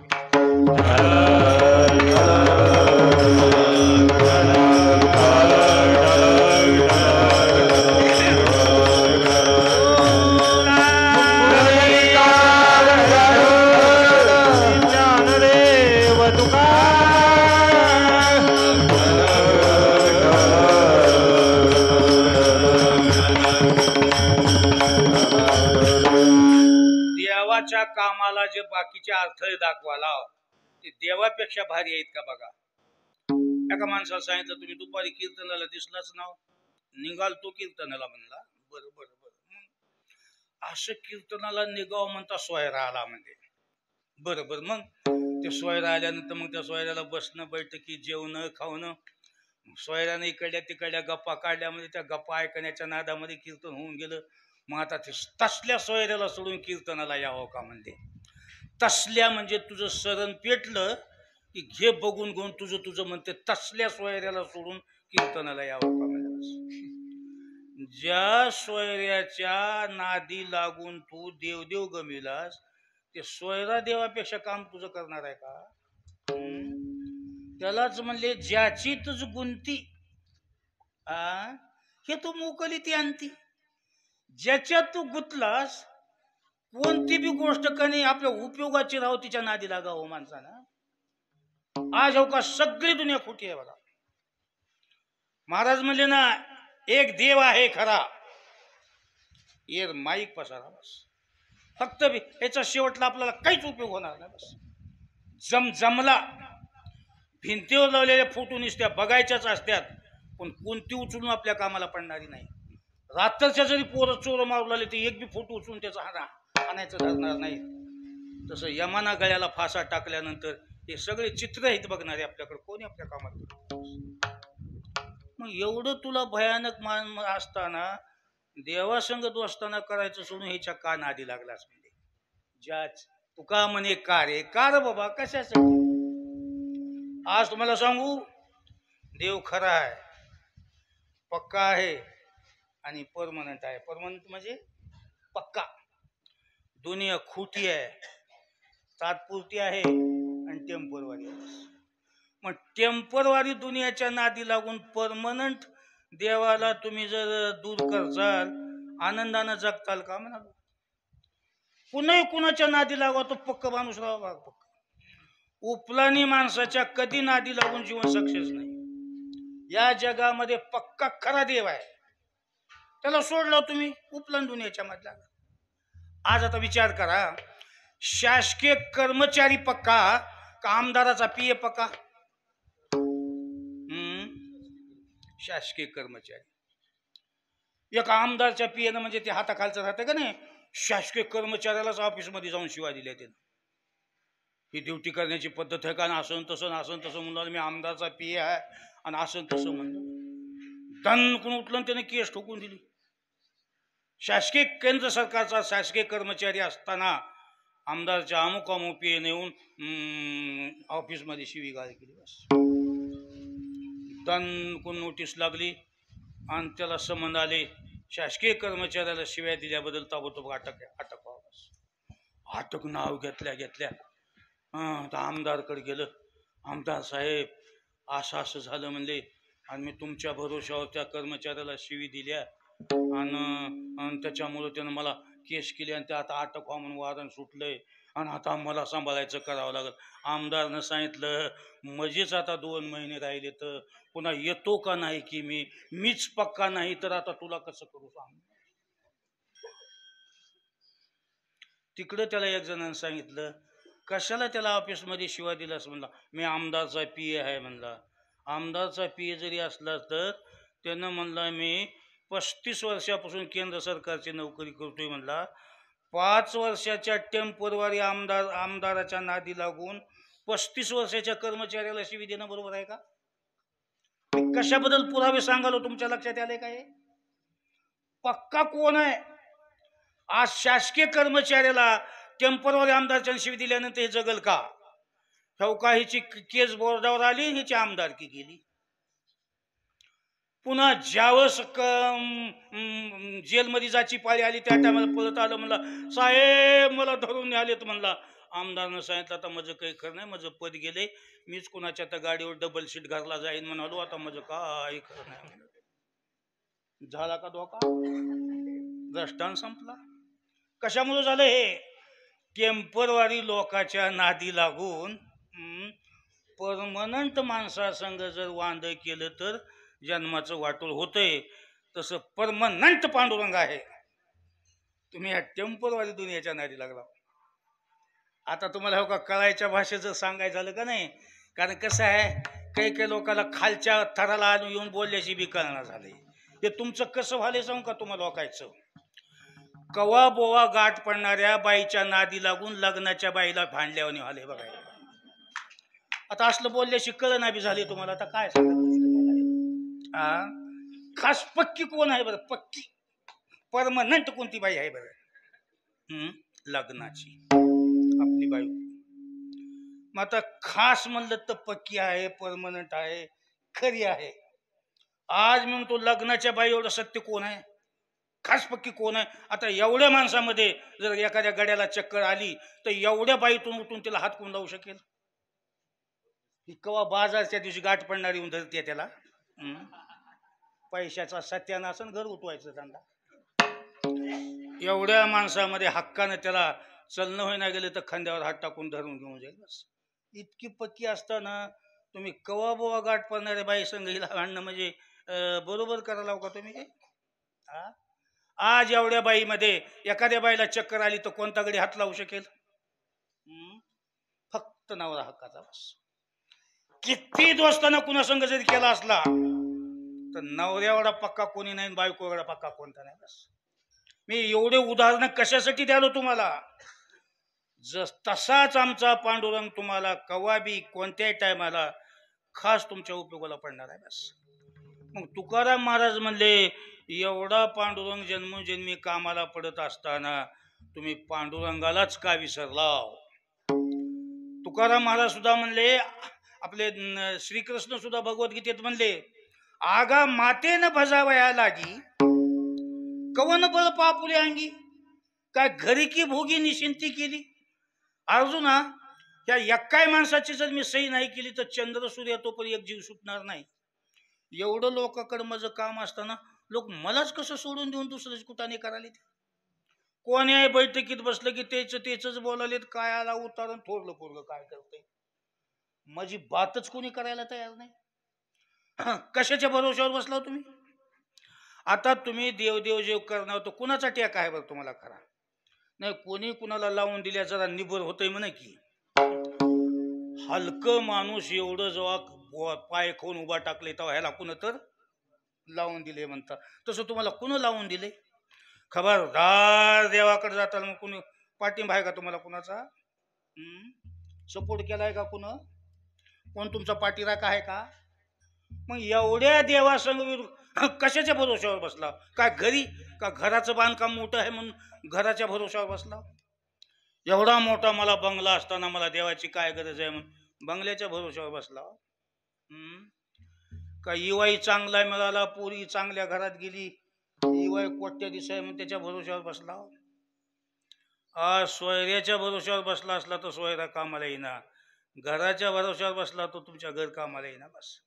कामाला जे बाकीचे अडथळे दाखवाला ते देवापेक्षा भारी आहेत का बघा. एका माणसाला सांगितलं तुम्ही दुपारी कीर्तनाला दिसलाच नाव, निघाल तो कीर्तनाला म्हणला. बरं बरं बरं, मग असं कीर्तनाला निघाव म्हणता सोयरा आला म्हणजे. बरं बरं, मग ते सोयरा आल्यानंतर मग त्या सोयऱ्याला बसणं बैठकी जेवणं खावणं. सोयऱ्यानं इकडल्या तिकडल्या गप्पा काढल्या, म्हणजे त्या गप्पा ऐकण्याच्या नादामध्ये कीर्तन होऊन गेलं. मग आता ते तसल्या सोयऱ्याला सोडून कीर्तनाला यावं का म्हणते. तसल्या म्हणजे तुझं सरण पेटलं की घे बघून घेऊन तुझं तुझं म्हणते, तसल्या सोयऱ्याला सोडून कीर्तनाला यावं का म्हणजे. ज्या सोयऱ्याच्या नादी लागून तू देवदेव गमिलास, ते सोयरा देवापेक्षा काम तुझं करणार आहे का. त्यालाच म्हणले ज्याची तुझ गुंती हे तू मोकली ती आणती. ज्याच्यात तू गुंतलास, कोणती बी गोष्ट कधी आपल्या उपयोगाची राहो तिच्या नादी लागावं माणसानं. आज हो का सगळी दुनिया खोटी आहे बघा. महाराज म्हणले ना, एक देव आहे खरा, येर माईक पसारा बस. फक्त याचा शेवटला आपल्याला काहीच उपयोग होणार नाही. बस जमला. भिंतीवर लावलेल्या फोटो नुसत्या बघायच्याच असतात, पण कोणती उचलून आपल्या कामाला पडणारी नाही. रात्रच्या जरी पोरं चोर मारू लागले ते एक बी फोटो उचलून त्याचा आणायचं धरणार नाही. तसं यमाना गळ्याला फासा टाकल्यानंतर हे सगळे चित्र आहेत बघणारे आपल्याकडे, कोणी आपल्या कामात. मग एवढं तुला भयानक मान असताना देवासंग दोस्ताना करायचं सोडून ह्याच्या का नादी लागलास म्हणजे. ज्याच तुका म्हणे का रे कार बाबा कशासाठी. आज तुम्हाला सांगू, देव खरा आहे, पक्का आहे आणि परमनंट आहे. परमनंट म्हणजे पक्का. दुनिया खोटी आहे, तात्पुरती आहे आणि टेम्परवारी आहे. मग टेम्परवारी दुनियाच्या नादी लागून परमनंट देवाला तुम्ही जर दूर करचाल, आनंदानं जगताल का म्हणाल. कुणाही कुणाच्या नादी लावा तो पक्क माणूस राहा. पक्क उपलानी माणसाच्या कधी नादी लागून जीवन सक्सेस नाही. या जगामध्ये पक्का खरा देव आहे, त्याला सोडलं तुम्ही उपलान दुनियाच्या मधला. आज आता विचार करा, शासकीय कर्मचारी पक्का का आमदाराचा पीए पक्का. शासकीय कर्मचारी. एक आमदारच्या पीएनं म्हणजे ते हाताखालचं राहतं का नाही, शासकीय कर्मचाऱ्यालाच ऑफिसमध्ये जाऊन शिवाय दिल्या त्यानं. ही ड्युटी करण्याची पद्धत आहे का, असं तसं म्हणलं मी आमदारचा पीए आहे आणि असं तसं म्हणलं. दणकून उठलं त्याने केस ठोकून दिली. शासकीय केंद्र सरकारचा शासकीय कर्मचारी असताना आमदारच्या अमुक पीएने येऊन ऑफिसमध्ये शिवीगाळ केली. बस दणकून नोटीस लागली आणि त्याला समन आले. शासकीय कर्मचाऱ्याला शिव्या दिल्याबद्दल ताबडतोब अटक व्हावं. अटक नाव घेतल्या आमदारकडे गेलं. आमदार साहेब असं झालं म्हणले आणि मी तुमच्या भरोशावर त्या कर्मचाऱ्याला शिवी दिल्या आणि त्याच्यामुळं त्यानं मला केस केली आणि ते आता अटक व्हा म्हणून वारंट सुटलंय आणि आता मला सांभाळायचं करावं लागलं. आमदारनं सांगितलं मजेच आता 2 महिने राहिले तर पुन्हा येतो का नाही की मीच पक्का नाही तर आता तुला कसं करू सांग. तिकडं त्याला एक जणांनी सांगितलं कशाला त्याला ऑफिसमध्ये शिवाय दिलास म्हणला. मी आमदारचा पीए आहे म्हणला. आमदारचा पीए जरी असला तर त्यानं म्हणला मी 35 वर्षापासून केंद्र सरकारची नोकरी करतोय म्हणला. 5 वर्षाच्या टेम्परवारी आमदाराच्या नादी लागून 35 वर्षाच्या कर्मचाऱ्याला शिवी देणं बरोबर आहे का. कशाबद्दल पुरावे सांगालो तुमच्या लक्षात आले काय. पक्का कोण आहे. आज शासकीय कर्मचाऱ्याला टेम्परवारी आमदारच्या शिवी दिल्यानंतर हे जगल का. ठेवका हिची केस बोर्डावर आली, हिची आमदारकी गेली. पुन्हा ज्यावेळेस जेलमध्ये जायची पाळी आली त्या टायमाला पळत आलं म्हणला साहेब मला धरून न्यालेत म्हणला. आमदारनं सांगितलं आता माझं काही खरं नाही, माझं पद गेले, मीच कुणाच्या त्या गाडीवर डबल सीट घरला जाईन म्हणालो, आता माझं काही खरं नाही. झाला का धोका. दृष्टांत संपला. कशामुळे झालं हे. टेम्परवारी लोकाच्या नादी लागून परमनंट माणसासंग जर वांद केलं तर जन्माचं वाटोळ होतंय. तसं परमनंट पांडुरंग आहे. तुम्ही या टेम्परवारी दुनियाच्या नादी लागला. आता तुम्हाला हो का कळायच्या भाषेत जर सांगायचं झालं का नाही, कारण कसं आहे काही लोकांना खालच्या थराला येऊन बोलल्याशी बी कळणार झाले. हे तुमचं कसं व्हायला सांगू का तुम्हाला लोकायचं. कवा बोवा गाठ पडणाऱ्या बाईच्या नादी लागून लग्नाच्या बाईला भांडल्यावानी व्हाले बघा. आता असलं बोलल्याशी कळना बी झाली तुम्हाला. आता काय सांगा. खास पक्की कोण आहे बरं? पक्की परमनंट कोणती बाई आहे बरं? लग्नाची आपली बाई. मग आता खास म्हणलं तर पक्की आहे, परमनंट आहे, खरी आहे. आज मी म्हणतो लग्नाच्या बाई एवढं सत्य कोण आहे? खास पक्की कोण आहे? आता एवढ्या माणसामध्ये जर एखाद्या गड्याला चक्कर आली तर एवढ्या बाईतून उठून तिला हात कोण लावू शकेल? कवा बाजारच्या दिवशी गाठ पडणारी येऊन धरते त्याला. पैशाचा सत्यानाश घर उठवायचं धंदा. एवढ्या माणसामध्ये हक्कानं त्याला चलणं होईना गेले तर खांद्यावर हात टाकून धरून घेऊन जाईल. बस इतकी पक्की असताना तुम्ही कवा बोवा गाठ पडणाऱ्या बाई संग हिला भांडणं म्हणजे बरोबर करायला का तुम्ही? आज एवढ्या बाईमध्ये एखाद्या बाईला चक्कर आली तर कोणता गडी हात लावू शकेल? फक्त नवरा हक्काचा. बस किती दोस्ताना कुणा संग जरी केला असला तर नवऱ्या एवढा पक्का कोणी नाही, बायको एवढा पक्का कोणता नाही. बस मी एवढे उदाहरण कशासाठी द्यालो तुम्हाला? तसाच आमचा पांडुरंग तुम्हाला कवा बी कोणत्याही टायमाला खास तुमच्या उपयोगाला पडणार आहे. बस मग तुकाराम महाराज म्हणले एवढा पांडुरंग जन्मोजन्मी कामाला पडत असताना तुम्ही पांडुरंगालाच का विसरला? तुकाराम महाराज सुद्धा म्हणले, आपले श्रीकृष्ण सुद्धा भगवद्गीतेत म्हणले, आगा मातेन भजावया लागी कवन बळ पापुले अंगी. काय घरी की भोगी निशिंती केली? अर्जुना, या एकाय माणसाची जर मी सही नाही केली तर चंद्र सूर्य तो पण एक जीव सुटणार नाही. एवढं लोकांकडे माझं काम असताना लोक मलाच कसं सोडून देऊन दुसऱ्याच कुठाने कराले? कोणी आहे बैठकीत बसलं की तेच बोलालेत, काय आला उतारून थोडलं पोरलं काय करतंय, माझी बातच कोणी करायला तयार नाही. कशाच्या भरोश्यावर बसला तुम्ही? आता तुम्ही देवदेव जेव करणार तर कुणाचा टेक आहे बरं तुम्हाला खरा? नाही, कोणी कुणाला लावून दिल्या जरा निबर होतंय म्हणे की. हलकं माणूस एवढं जेव्हा पाय खाऊन उभा टाकले तेव्हा ह्याला कुणा तर लावून दिले म्हणतात. तसं तुम्हाला कुणं लावून दिले? खबरदार देवाकडे जाताल मग कुणी पाठिंबा आहे का तुम्हाला? कुणाचा सपोर्ट केलाय का? कोण तुमचा पाठीराखा आहे का? मग एवढ्या देवासंग कशाच्या भरोश्यावर बसला? काय घरी का घराचं बांधकाम मोठं आहे म्हणून घराच्या भरोश्यावर बसला? एवढा मोठा मला बंगला असताना मला देवाची काय गरज आहे म्हणून बंगल्याच्या भरोश्यावर बसला? का इवाई चांगला मिळाला, पोरी चांगल्या घरात गेली, इवाई कोट्याधीश आहे म्हणून त्याच्या भरोश्यावर बसला? सोयऱ्याच्या भरोश्यावर बसला असला तर सोयरा कामाला येईना, घराच्या भरोश्यावर बसला तो तुमच्या घर कामाला येईना. बस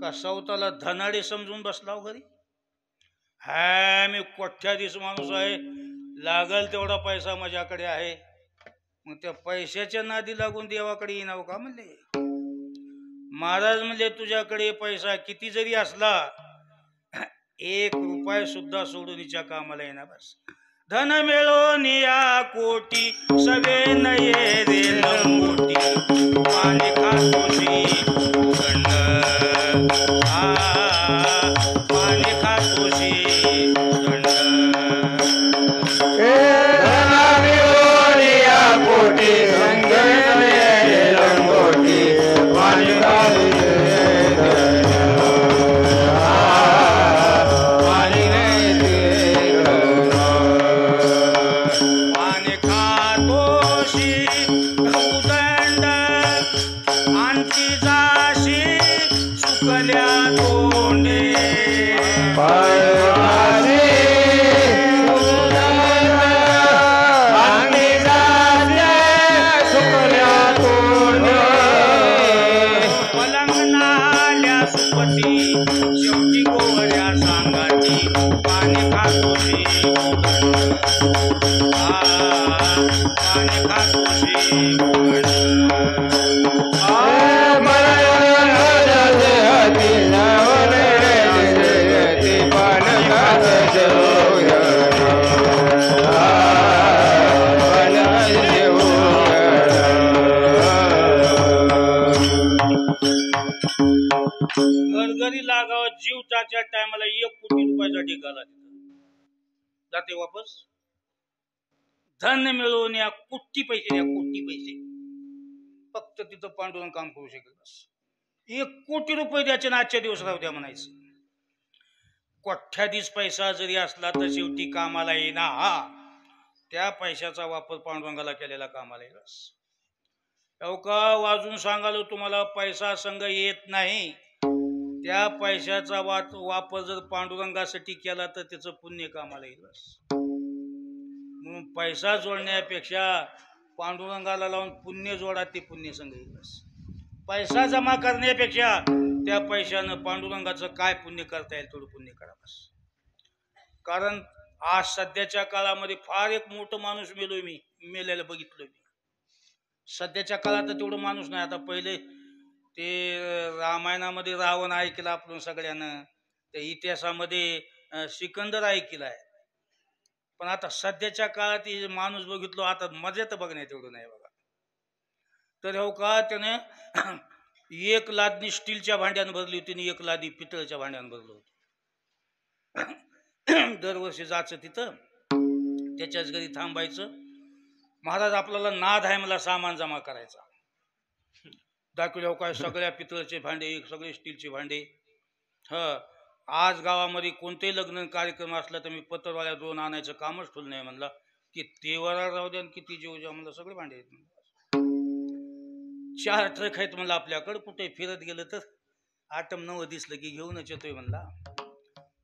का स्वतःला धनाडे समजून बसला घरी? हा, मी कोट्याधीश माणूस आहे, लागल तेवढा पैसा माझ्याकडे आहे, मग त्या पैशाच्या नादी लागून देवाकडे येईना का म्हणले? महाराज म्हणले तुझ्याकडे पैसा किती जरी असला 1 रुपया सुद्धा सोडून हिच्या कामाला येणार. बस धन मिळून या कोटी सवे नये रे लंगोटी, पाणी खातोशी उदंड पाणी खातोशी उदंड. धन मिळून या कोटी सवे नये लंगोटी, पाणी टायमाला 1 कोटी रुपयाचा ढिगाला तिथं जाते वापस. धन मिळवून या कोटी पैसे, या कोटी पैसे फक्त तिथं पांडुरंग काम करू शकेल. बस 1 कोटी रुपये द्यायचे ना आजच्या दिवस राहू द्या म्हणायचं. कोट्याधीश पैसा जरी असला तर शेवटी कामाला येईना. त्या पैशाचा वापर पांडुरंगाला केलेला कामाला येईल. का वाजून सांगालो तुम्हाला, पैसा संघ येत नाही. त्या पैशाचा वापर जर पांडुरंगासाठी केला तर त्याचं पुण्य कामाला येईल. म्हणून पैसा जोडण्यापेक्षा पांडुरंगाला लावून पुण्य जोडा, ते पुण्य संघ येईल. पैसा जमा करण्यापेक्षा त्या पैशानं पांडुरंगाचं काय पुण्य करता येईल तेवढं पुण्य करा. बस. कारण आज सध्याच्या काळामध्ये फार एक मोठं माणूस मेलोय, मी मेलेलं बघितलोय मी. सध्याच्या काळात तेवढं माणूस नाही. आता पहिले ते रामायणामध्ये रावण ऐकला आपण सगळ्यानं, त्या इतिहासामध्ये सिकंदर ऐकलाय. पण आता सध्याच्या काळात माणूस बघितलो, आता मजा तर बघण्यात एवढं नाही बघा. तर हो का, त्याने 1 लादणी स्टीलच्या भांड्यानं भरली होती आणि 1 लादी पितळच्या भांड्यानं भरलं होतं. दरवर्षी जायचं तिथं, त्याच्याच घरी थांबायचं. महाराज आपल्याला नाद आहे मला सामान जमा करायचा. दाखवले हो काय, सगळ्या पितळचे भांडे, सगळे स्टीलचे भांडे. आज गावामध्ये कोणतेही लग्न कार्यक्रम असला तर मी पत्रवाल्या 2 आणायचं कामच ठेवलं नाही. म्हणला की तेवरा राहू द्या, किती जेव जेव्हा म्हणलं सगळे भांडे आहेत. 4 ट्रक आहेत म्हणलं आपल्याकडं, कुठे फिरत गेलं तर आटम नवं दिसलं की घेऊनच येतोय म्हणला.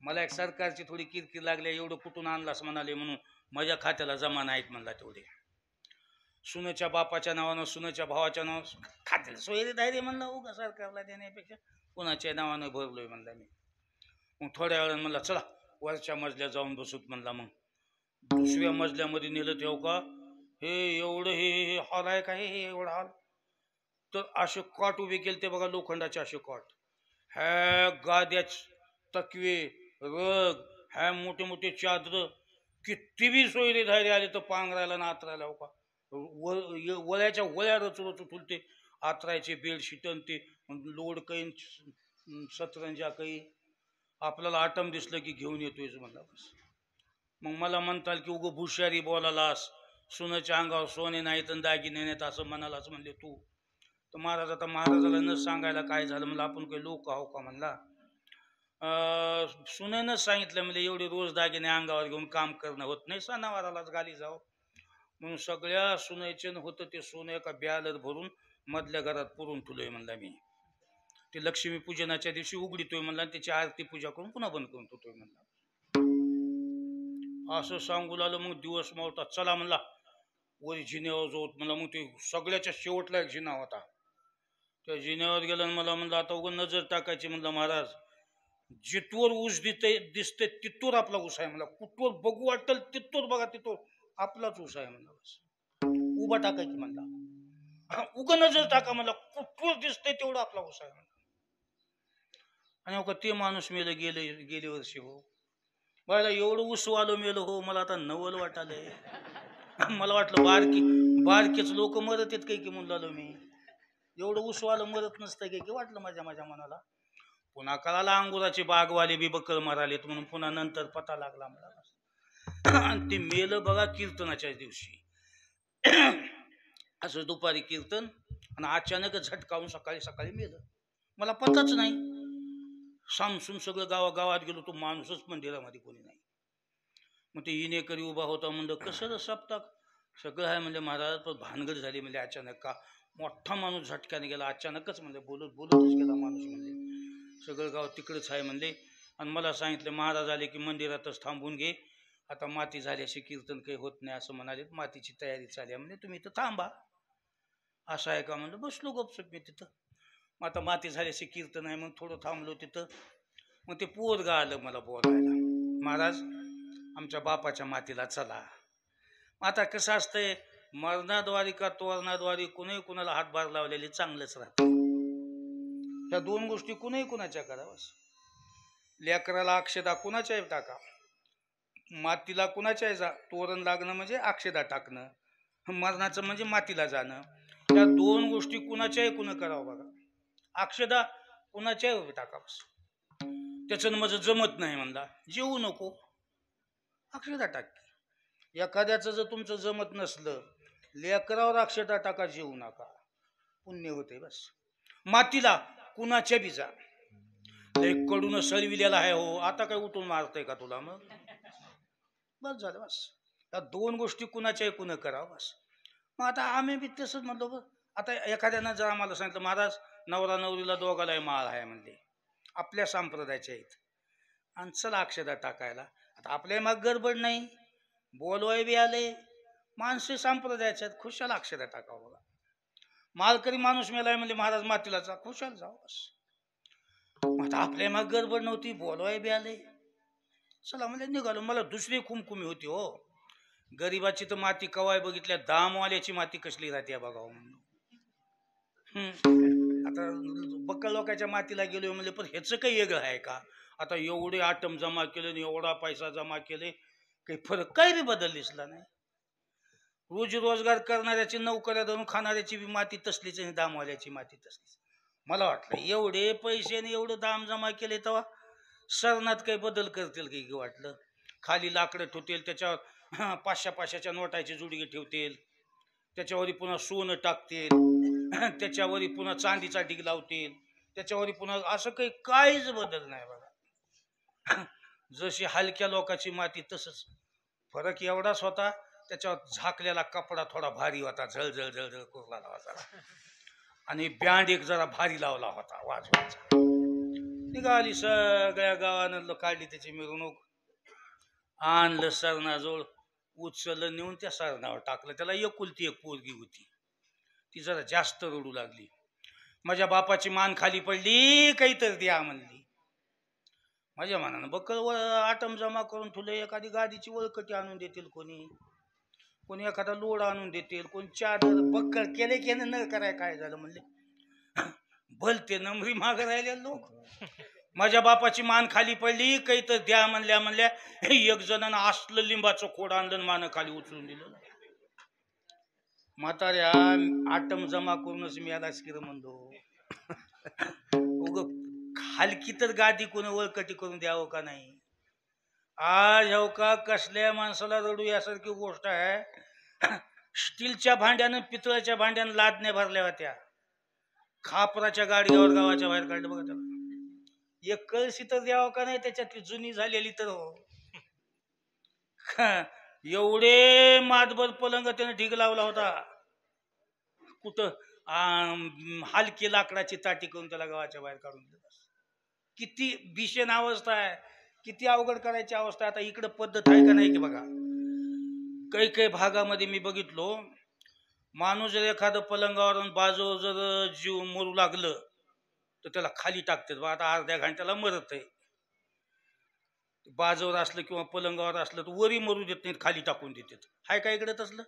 मला एक सरकारची थोडी किरकिर लागली, एवढं कुठून आणलास म्हणाले, म्हणून माझ्या खात्याला जमा नाहीत म्हणला तेवढे. सुनेच्या बापाच्या नावानं, सुनेच्या भावाच्या नावानं खात्याला सोयरे धायरे म्हणला. उगा सरकारला देण्यापेक्षा कुणाच्या नावानं भरलोय म्हणला मी. मग थोड्या वेळानं म्हणला चला वरच्या मजल्यात जाऊन बसूत म्हणला. मग 2ऱ्या मजल्यामध्ये नेलं तेव्हा का, हे एवढं हे हॉल आहे का, हे एवढं हॉल. तर असे कॉट उभे केले ते बघा, लोखंडाचे असे कॉट. ह्या गाद्या, तकवे, रग, ह्या मोठे मोठे चादर, किती बी सोयरे धायरे आले तर पांघरायला ना आतरायला. हो का, वळ्याच्या वळ्या रचून ते आतरायचे बेडशीट, ते लोड कैन, सतरंजा काही. आपल्याला आटम दिसलं की घेऊन येतोय म्हणला. बस. मग मला म्हणताल की उगं भुशारी बोलालास, सुनाच्या अंगावर सोने नाहीत आणि दागिने नाहीत असं म्हणालाच म्हणले तू. तर महाराज, आता महाराजाला न सांगायला काय झालं म्हणलं, आपण काही लोक आहो का म्हणला. सुनेनंच सांगितलं म्हणजे एवढे रोज दागिने अंगावर घेऊन काम करणं होत नाही, सणावारालाच गाली जावं. म्हणून सगळ्या सुनेचे होतं ते सोनं एका ब्यालर भरून मधल्या घरात पुरून ठेवलोय म्हणला मी. ते लक्ष्मी पूजनाच्या दिवशी उघडीतोय म्हणला, आणि त्याची आरती पूजा करून पुन्हा बंद करून ठेवतोय म्हणला. असं सांगू लागलं. मग दिवस मावता चला म्हणला वरी जिन्यावर जाऊत म्हणला. मग ते सगळ्याच्या शेवटला एक जिना होता, त्या जिन्यावर गेला. मला म्हणलं आता उगं नजर टाकायची म्हणलं, महाराज जिथवर ऊस दिसते तिथवर आपला ऊस आहे म्हणला. कुठवर बघू वाटेल तिथवर बघा, तिथवर आपलाच ऊस आहे म्हणला. बस उभा टाकायची म्हणला, उगं नजर टाका म्हणला, कुठवर दिसतंय तेवढं आपला ऊस आहे म्हणला. आणि ते माणूस मेलं गेले वर्षी. हो मला एवढं उसवालं मेलं हो, मला आता नवल वाटालंय. मला वाटलं बारकीच लोक मरत येत काही की म्हणलो मी. एवढं उसवालं मरत नसतं काही की वाटलं माझ्या मनाला. पुन्हा कळाला अंगुराचे बागवाले बी बक्कल मारालेत म्हणून. पुन्हा नंतर पता लागला मला. आणि ते मेलं बघा कीर्तनाच्या दिवशी. असं दुपारी कीर्तन आणि अचानकच झटकावून सकाळी मेलं. मला पताच नाही. सामसून सगळं गावात गेलो, तो माणूसच मंदिरामध्ये कोणी नाही. मग ते इनेकरी उभा होता. म्हणलं कसं सप्ताक सगळं आहे म्हणजे महाराज, पण भानगड झाली म्हणजे अचानक का मोठा माणूस झटक्याने गेला अचानकच. म्हणजे बोलतच गेला माणूस. म्हणजे सगळं गाव तिकडेच आहे म्हणले. आणि मला सांगितलं महाराज आले की मंदिरातच थांबून घे, आता माती झाल्याशी कीर्तन काही होत नाही असं म्हणाले. मातीची तयारी चालली म्हणजे तुम्ही इथं थांबा. असं आहे का म्हणलं. बसलो गपचूप मी तिथं. मग आता माती झाल्याशी कीर्तन आहे, मग थोडं थांबलो तिथं. मग ते पोरगा आलं मला बोलायला, महाराज आमच्या बापाच्या मातीला चला. आता कसं असतंय, मरणाद्वारी का तोरणाद्वारी कुणीही कुणाला हातभार लावलेले चांगलंच राहतं. ह्या 2 गोष्टी कुणीही कुणाच्या करावं. लेकराला अक्षदा कुणाच्याही टाका, मातीला कुणाच्याही जा. तोरण लागणं म्हणजे अक्षदा टाकणं, मरणाचं म्हणजे मातीला जाणं. त्या 2 गोष्टी कुणाच्याही कुणं करावं बघा. अक्षदा कुणाच्याही टाका. त्याचं माझं जमत नाही म्हणला, जेवू नको, अक्षता टाक. एखाद्याचं जर तुमचं जमत नसलं, लेकरावर अक्षता टाका, जेवू नका, पुण्य होते. बस मातीला कुणाच्या बी जा, एक कडून सळविलेला आहे हो, आता काय उठून मारतंय का तुला? मग बस झालं. बस या दोन गोष्टी कुणाच्या कुणं करावं. बस मग आता आम्ही बी तसंच म्हणतो. बस आता एखाद्यानं जर आम्हाला सांगितलं महाराज नवरा नवरीला दोघालाही माळ आहे म्हणले, आपल्या संप्रदायाच्या आहेत, आणि चला अक्षता टाकायला. आता आपल्या मग गडबड नाही, बोलवाय बी आले, माणसे संप्रदायाच्या आहेत, खुशाला अक्षता टाकावं. बघा मालकरी माणूस मेलाय म्हणजे महाराज मातीला जा, खुशाल जाऊ. बस आता आपल्या मग गडबड नव्हती, बोलवाय बी आले, चला म्हणजे निघालो. मला दुसरी खुमखुमी होती हो, गरीबाची तर माती कवाय बघितल्या, दामवाल्याची माती कसली राहते बघावं म्हणून. आता बक्कळ लोकांच्या मातीला गेलो म्हणजे, पण ह्याचं काही वेगळं आहे का? आता एवढे आटम जमा केले, एवढा पैसा जमा केले, काही फरक काही बी बदल दिसला नाही. रोजी रोजगार करणाऱ्याची, नोकऱ्या धरून खाणाऱ्याची बी माती तसलीच आणि दामवाल्याची माती तसलीच. मला वाटलं एवढे पैसे आणि एवढं दाम जमा केले तेव्हा सरनात काही बदल करतील की वाटलं. खाली लाकडं ठेवतील, त्याच्यावर 500-500च्या नोटाची जुडगी ठेवतील, त्याच्यावरी पुन्हा सोनं टाकतील, त्याच्यावरी पुन्हा चांदीचा ढीग लावतील, त्याच्यावरी पुन्हा असं काही काहीच बदल नाही बघा. जशी हलक्या लोकांची माती तसंच. फरक एवढाच होता, त्याच्यावर झाकलेला कपडा थोडा भारी होता, झळझळ झळझळ करू लागला होता, आणि बँड एक जरा भारी लावला होता वाजवायचा. निघाली सगळ्या गावानं काढली त्याची मिरवणूक, आणलं सरणाजवळ, उचललं नेऊन त्या सरणावर टाकलं. त्याला एकुलती एक पोरगी होती, ती जरा जास्त रडू लागली. माझ्या बापाची मान खाली पडली, काहीतरी द्या म्हणली. माझ्या मानानं बक्कळ आटम जमा करून ठेवलं, एखादी गादीची वळकटी आणून देतील, कोणी एखादा लोड आणून देतील, कोणी चादर, बक्कळ केले की न कराय काय झालं म्हणले, भलते नमरी माग राहिले लोक. माझ्या बापाची मान खाली पडली, काही तर द्या म्हणल्या एक जणांना असलं लिंबाचं खोड आणलं, मान खाली उचलून दिलं. म्हाताऱ्या आटम जमा करूनच मी याला किर म्हणतो, उग हलकी तर गादी कोणी वळकटी करून द्यावं का नाही. आज हो का कसल्या माणसाला रडू यासारखी गोष्ट आहे. स्टीलच्या भांड्यानं पितळाच्या भांड्यानं लादण्या भरल्या होत्या, खापराच्या गाडीवर गावाच्या बाहेर काढलं बघा. त्याला एक कळशी तर द्यावं का नाही, त्याच्यातली जुनी झालेली तर हो. एवढे मातबर पलंग त्याने ढीग लावला होता, कुठं हलकी लाकडाची ताटी करून त्याला गावाच्या बाहेर काढून दिलं. किती भीषण अवस्था आहे, किती अवघड करायची अवस्था. आता इकडं पद्धत आहे का नाही की बघा, काही भागामध्ये मी बघितलो, माणूस जर एखादं पलंगावर बाजूवर जर जीव मरू लागलं तर त्याला खाली टाकतात बा. आता अर्ध्या घंट्याला मरत आहे, बाजूवर असलं किंवा पलंगावर असलं तर वरी मरू देत नाहीत, खाली टाकून देतात. हाय का इकडं तसलं?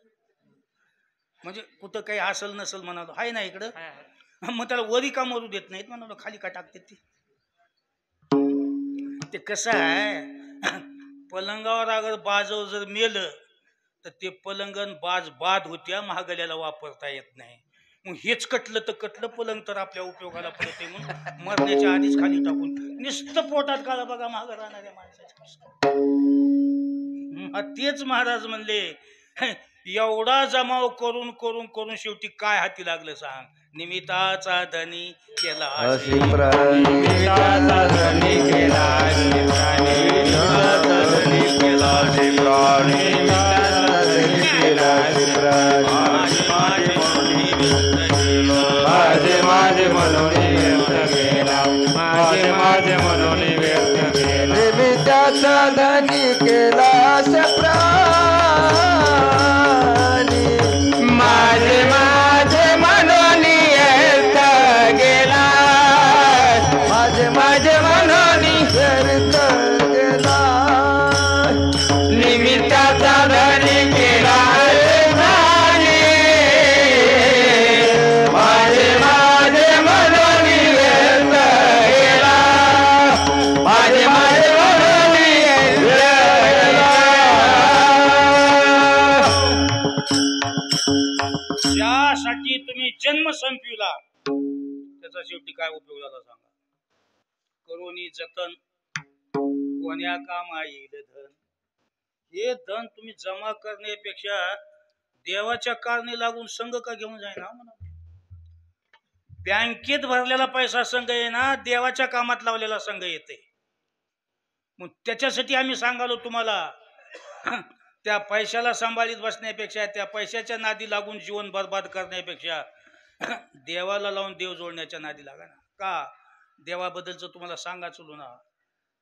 म्हणजे कुठं काही असल नसल म्हणालो, हाय ना इकडं. मग त्याला वरी का मरू देत नाहीत म्हणालो, खाली का टाकतात ते कसं आहे, पलंगावर अगर बाजूवर जर मेलं तर ते पलंगन बाज बाद होत्या, महागल्याला वापरता येत नाही. मग हेच कटलं तर कटलं, पलंग तर आपल्या उपयोगाला पडते, म्हणून मरण्याच्या आधीच खाली टाकून नुसतं पोटात काढा बघा महाग राहणाऱ्या माणसाच्या. तेच महाराज म्हणले, एवढा जमाव करून करून करून शेवटी काय हाती लागलं सांग. निमित्ताचा धनी केला माझे मनोनी व्यक्त केला, माझे मनोनी व्यक्त केला. निमित्ताचा धनी केला माझे मनोनी व्यक्त गेला, माझे मनोनी व्यक्त गेला. निमित्ताचा धनी केला ज्यासाठी तुम्ही जन्म संपविला त्याचा शेवटी काय उपयोग झाला सांगा. करोनी जतन कोण्या कामा येईल धन. हे धन तुम्ही जमा करण्यापेक्षा देवाच्या कारणी लागून संघ का घेऊन जाईना म्हणा. बँकेत भरलेला पैसा संघ आहे ना, देवाच्या कामात लावलेला संघ येते. मग त्याच्यासाठी आम्ही सांगालो तुम्हाला, त्या पैशाला सांभाळीत बसण्यापेक्षा, त्या पैशाच्या नादी लागून जीवन बर्बाद करण्यापेक्षा देवाला लावून देव जोडण्याच्या नादी लागा ना. का देवाबद्दलचं तुम्हाला सांगा चलू ना.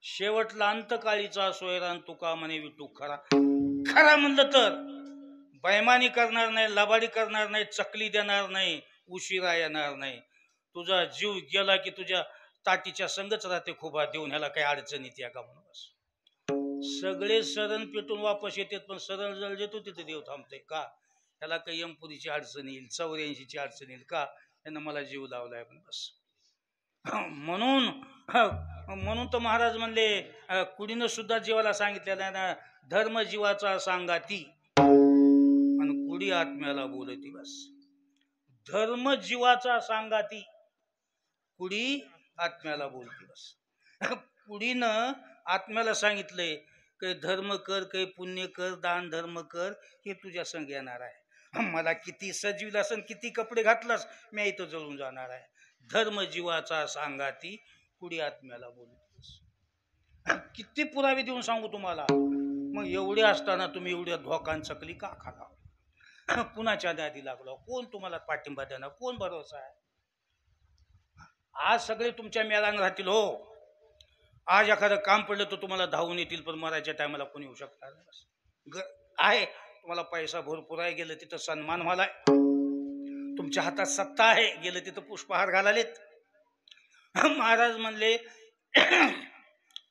शेवटला अंतकाळीचा सोयरान तुका म्हणे विठू खरा. खरा म्हणलं तर बैमानी करणार नाही, लबाडी करणार नाही, चकली देणार नाही, उशिरा येणार नाही. तुझा जीव गेला की तुझ्या ताटीच्या संगच राहते खुबा देऊन, ह्याला काही अडचण येते का म्हणून. सगळे सरण पेटून वापस येतात, पण सरळ जळ देतो तिथे देव थांबते का. ह्याला काही यमपुरीची अडचण येईल, 84ची अडचण येईल का, यानं मला जीव लावलाय पण बस. म्हणून तर महाराज म्हणले, कुडीनं सुद्धा जीवाला सांगितलेलं आहे ना, धर्म जीवाचा सांगाती आणि कुडी आत्म्याला बोलती. बस धर्म जीवाचा सांगाती, कुडी आत्म्याला बोलती. बस कुडीनं आत्म्याला सांगितलंय काही धर्म कर, काही पुण्य कर, दान धर्म कर, हे तुझ्या संग येणार आहे. मला किती सजविल असन, किती कपडे घातलास, मी इथं जळून जाणार आहे. धर्म जीवाचा सांगाती, कुडी आत्म्याला बोलतीस. किती पुरावे देऊन सांगू तुम्हाला. मग एवढे असताना तुम्ही एवढ्या धोकान चकली का खाला. कुणाच्या नादी लागलो, कोण तुम्हाला पाठिंबा देणार, कोण भरोसा आहे. आज सगळे तुमच्या मेळान राहतील हो. आज एखादं काम पडलं तर तुम्हाला धावून येतील, पण मरायच्या टायमाला कोणी येऊ शकणार आहे. तुम्हाला पैसा भरपूर आहे, गेलं तिथं सन्मान व्हालाय. तुमच्या हातात सत्ता आहे, गेलं तिथं पुष्पहार घालालेत. महाराज म्हणले,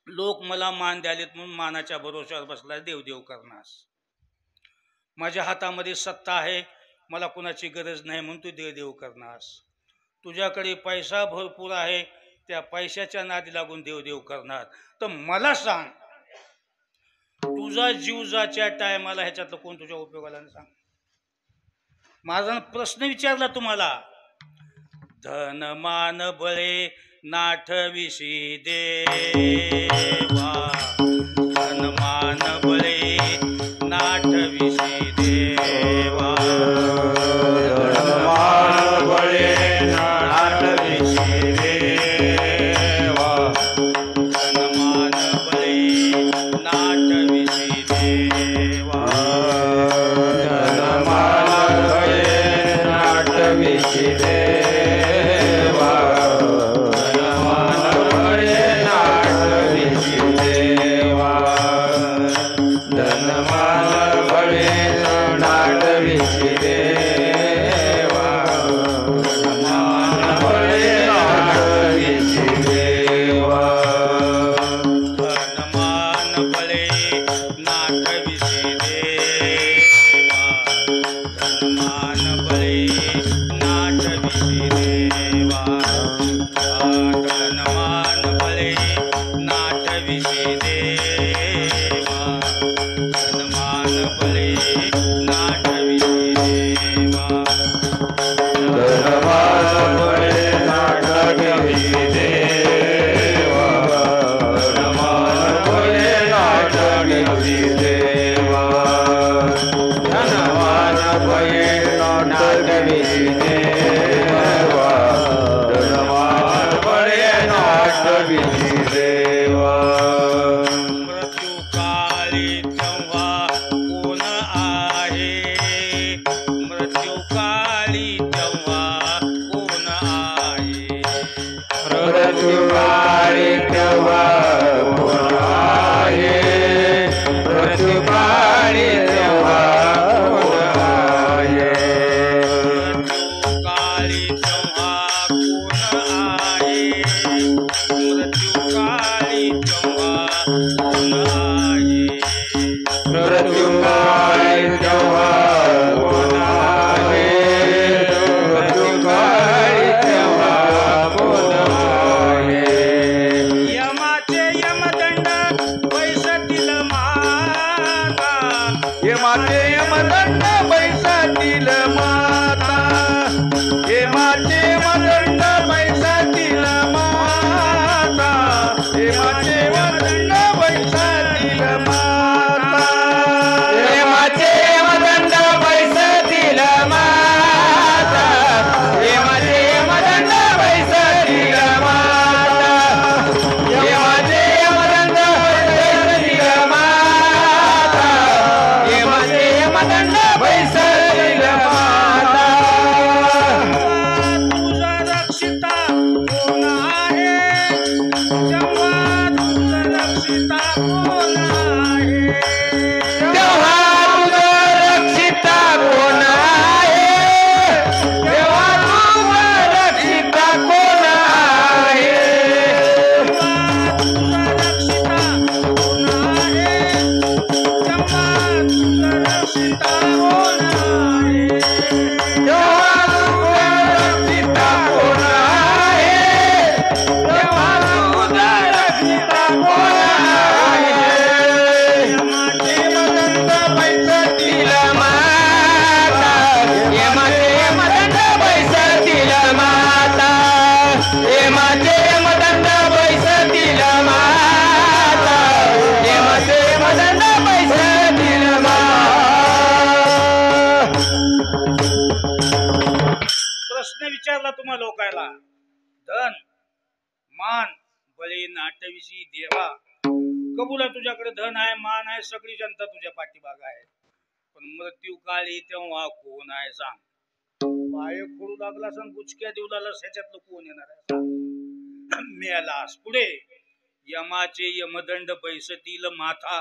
लोक मला मान द्यालेत म्हणून मानाच्या भरोश्यावर बसला देवदेव करणास. माझ्या हातामध्ये सत्ता आहे, मला कुणाची गरज नाही म्हणून तू देवदेव करणास. तुझ्याकडे पैसा भरपूर आहे, त्या पैशाच्या नादी लागून देवदेव करणार. तर मला सांग, तुझा जीव जाच्या टायमाला ह्याच्यातलं कोण तुझ्या उपयोगाला सांग. माझा प्रश्न विचारला तुम्हाला. धन मान बळे नाठविशी देवा, धन मान बळे नाठविशी देवा, धन मान बळे नाठविशी देवा, धन मान बळे नाठविशी देवा, धन मान बळे नाठविशी देवा, धन मान बळे नाठविशी देवा, धन मान बळे नाठविशी देवा, धन मान बळे नाठविशी देवा, धन मान बळे नाठविशी देवा, धन मान बळे नाठविशी देवा, धन मान बळे नाठविशी देवा, धन मान बळे नाठविशी देवा, धन मान बळे नाठविशी देवा, धन मान बळे नाठविशी देवा, धन मान बळे नाठविशी देवा, धन मान बळे नाठविशी देवा. मृत्यू काळी तेव्हा कोण आहे, मृत्यू काळी तेव्हा कोण आहे, मृत्यू काळी तेव्हा कोण आहे, मृत्यू काळी तेव्हा कोण आहे, मृत्यू काळी तेव्हा कोण आहे, मृत्यू काळी तेव्हा कोण आहे, मृत्यू काळी तेव्हा कोण आहे, मृत्यू काळी तेव्हा कोण आहे, यमाचे यमदंड पैसातील माता, यमाचे यमदंड पैसातील माता, यमाचे यमदंड पैसातील माता, यमाचे यमदंड रक्षिता कोण आहे तेव्हा तुझं रक्षिता कोण आहे तेव्हा तुझं रक्षिता कोण आहे रक्षिता कोण आहे तेव्हा तुझं रक्षिता कोण आहे तेव्हा तुझं रक्षिता कोण आहे तेव्हा तुझं रक्षिता कोण आहे यमाचे मदंड बैसतील माता यमाचे मदंड बैसतील माता यमाचे मदंड बैसतील माता यमाचे मदंड बैसतील प्रश्न विचारला तुम्हा लोकायला धन मान बळी नाट्यविषयी देवा कबूल आहे तुझ्याकडे धन आहे मान आहे सगळी जनता तुझ्या पाठीमाग आहे पण मृत्यू काळी तेव्हा कोण आहे सांग पाय फोडू लागलास आणि बुचक्या देऊ लागलास ह्याच्यातलं कोण येणार आहे सांग? मेलास पुढे यमाचे यमदंड बैसतील माथा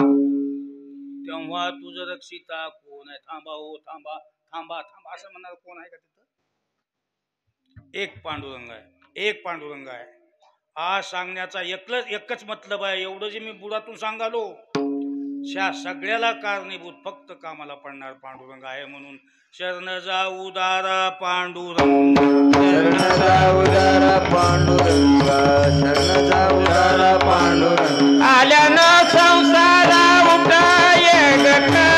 तेव्हा तुझं रक्षिता कोण आहे थांबा हो थांबा थांबा थांबा असं म्हणणार कोण आहे का तिथं एक पांडुरंग आहे हा सांगण्याचा एकच मतलब आहे एवढं जे मी बुडातून सांगालो ह्या सगळ्याला कारणीभूत फक्त कामाला पडणार पांडुरंग आहे म्हणून शरण जा उदारा पांडुरंग शरण जा उदारा पांडुरंग शरण जा उदारा पांडुरंग आल्यानं संसारा उठाय गकरा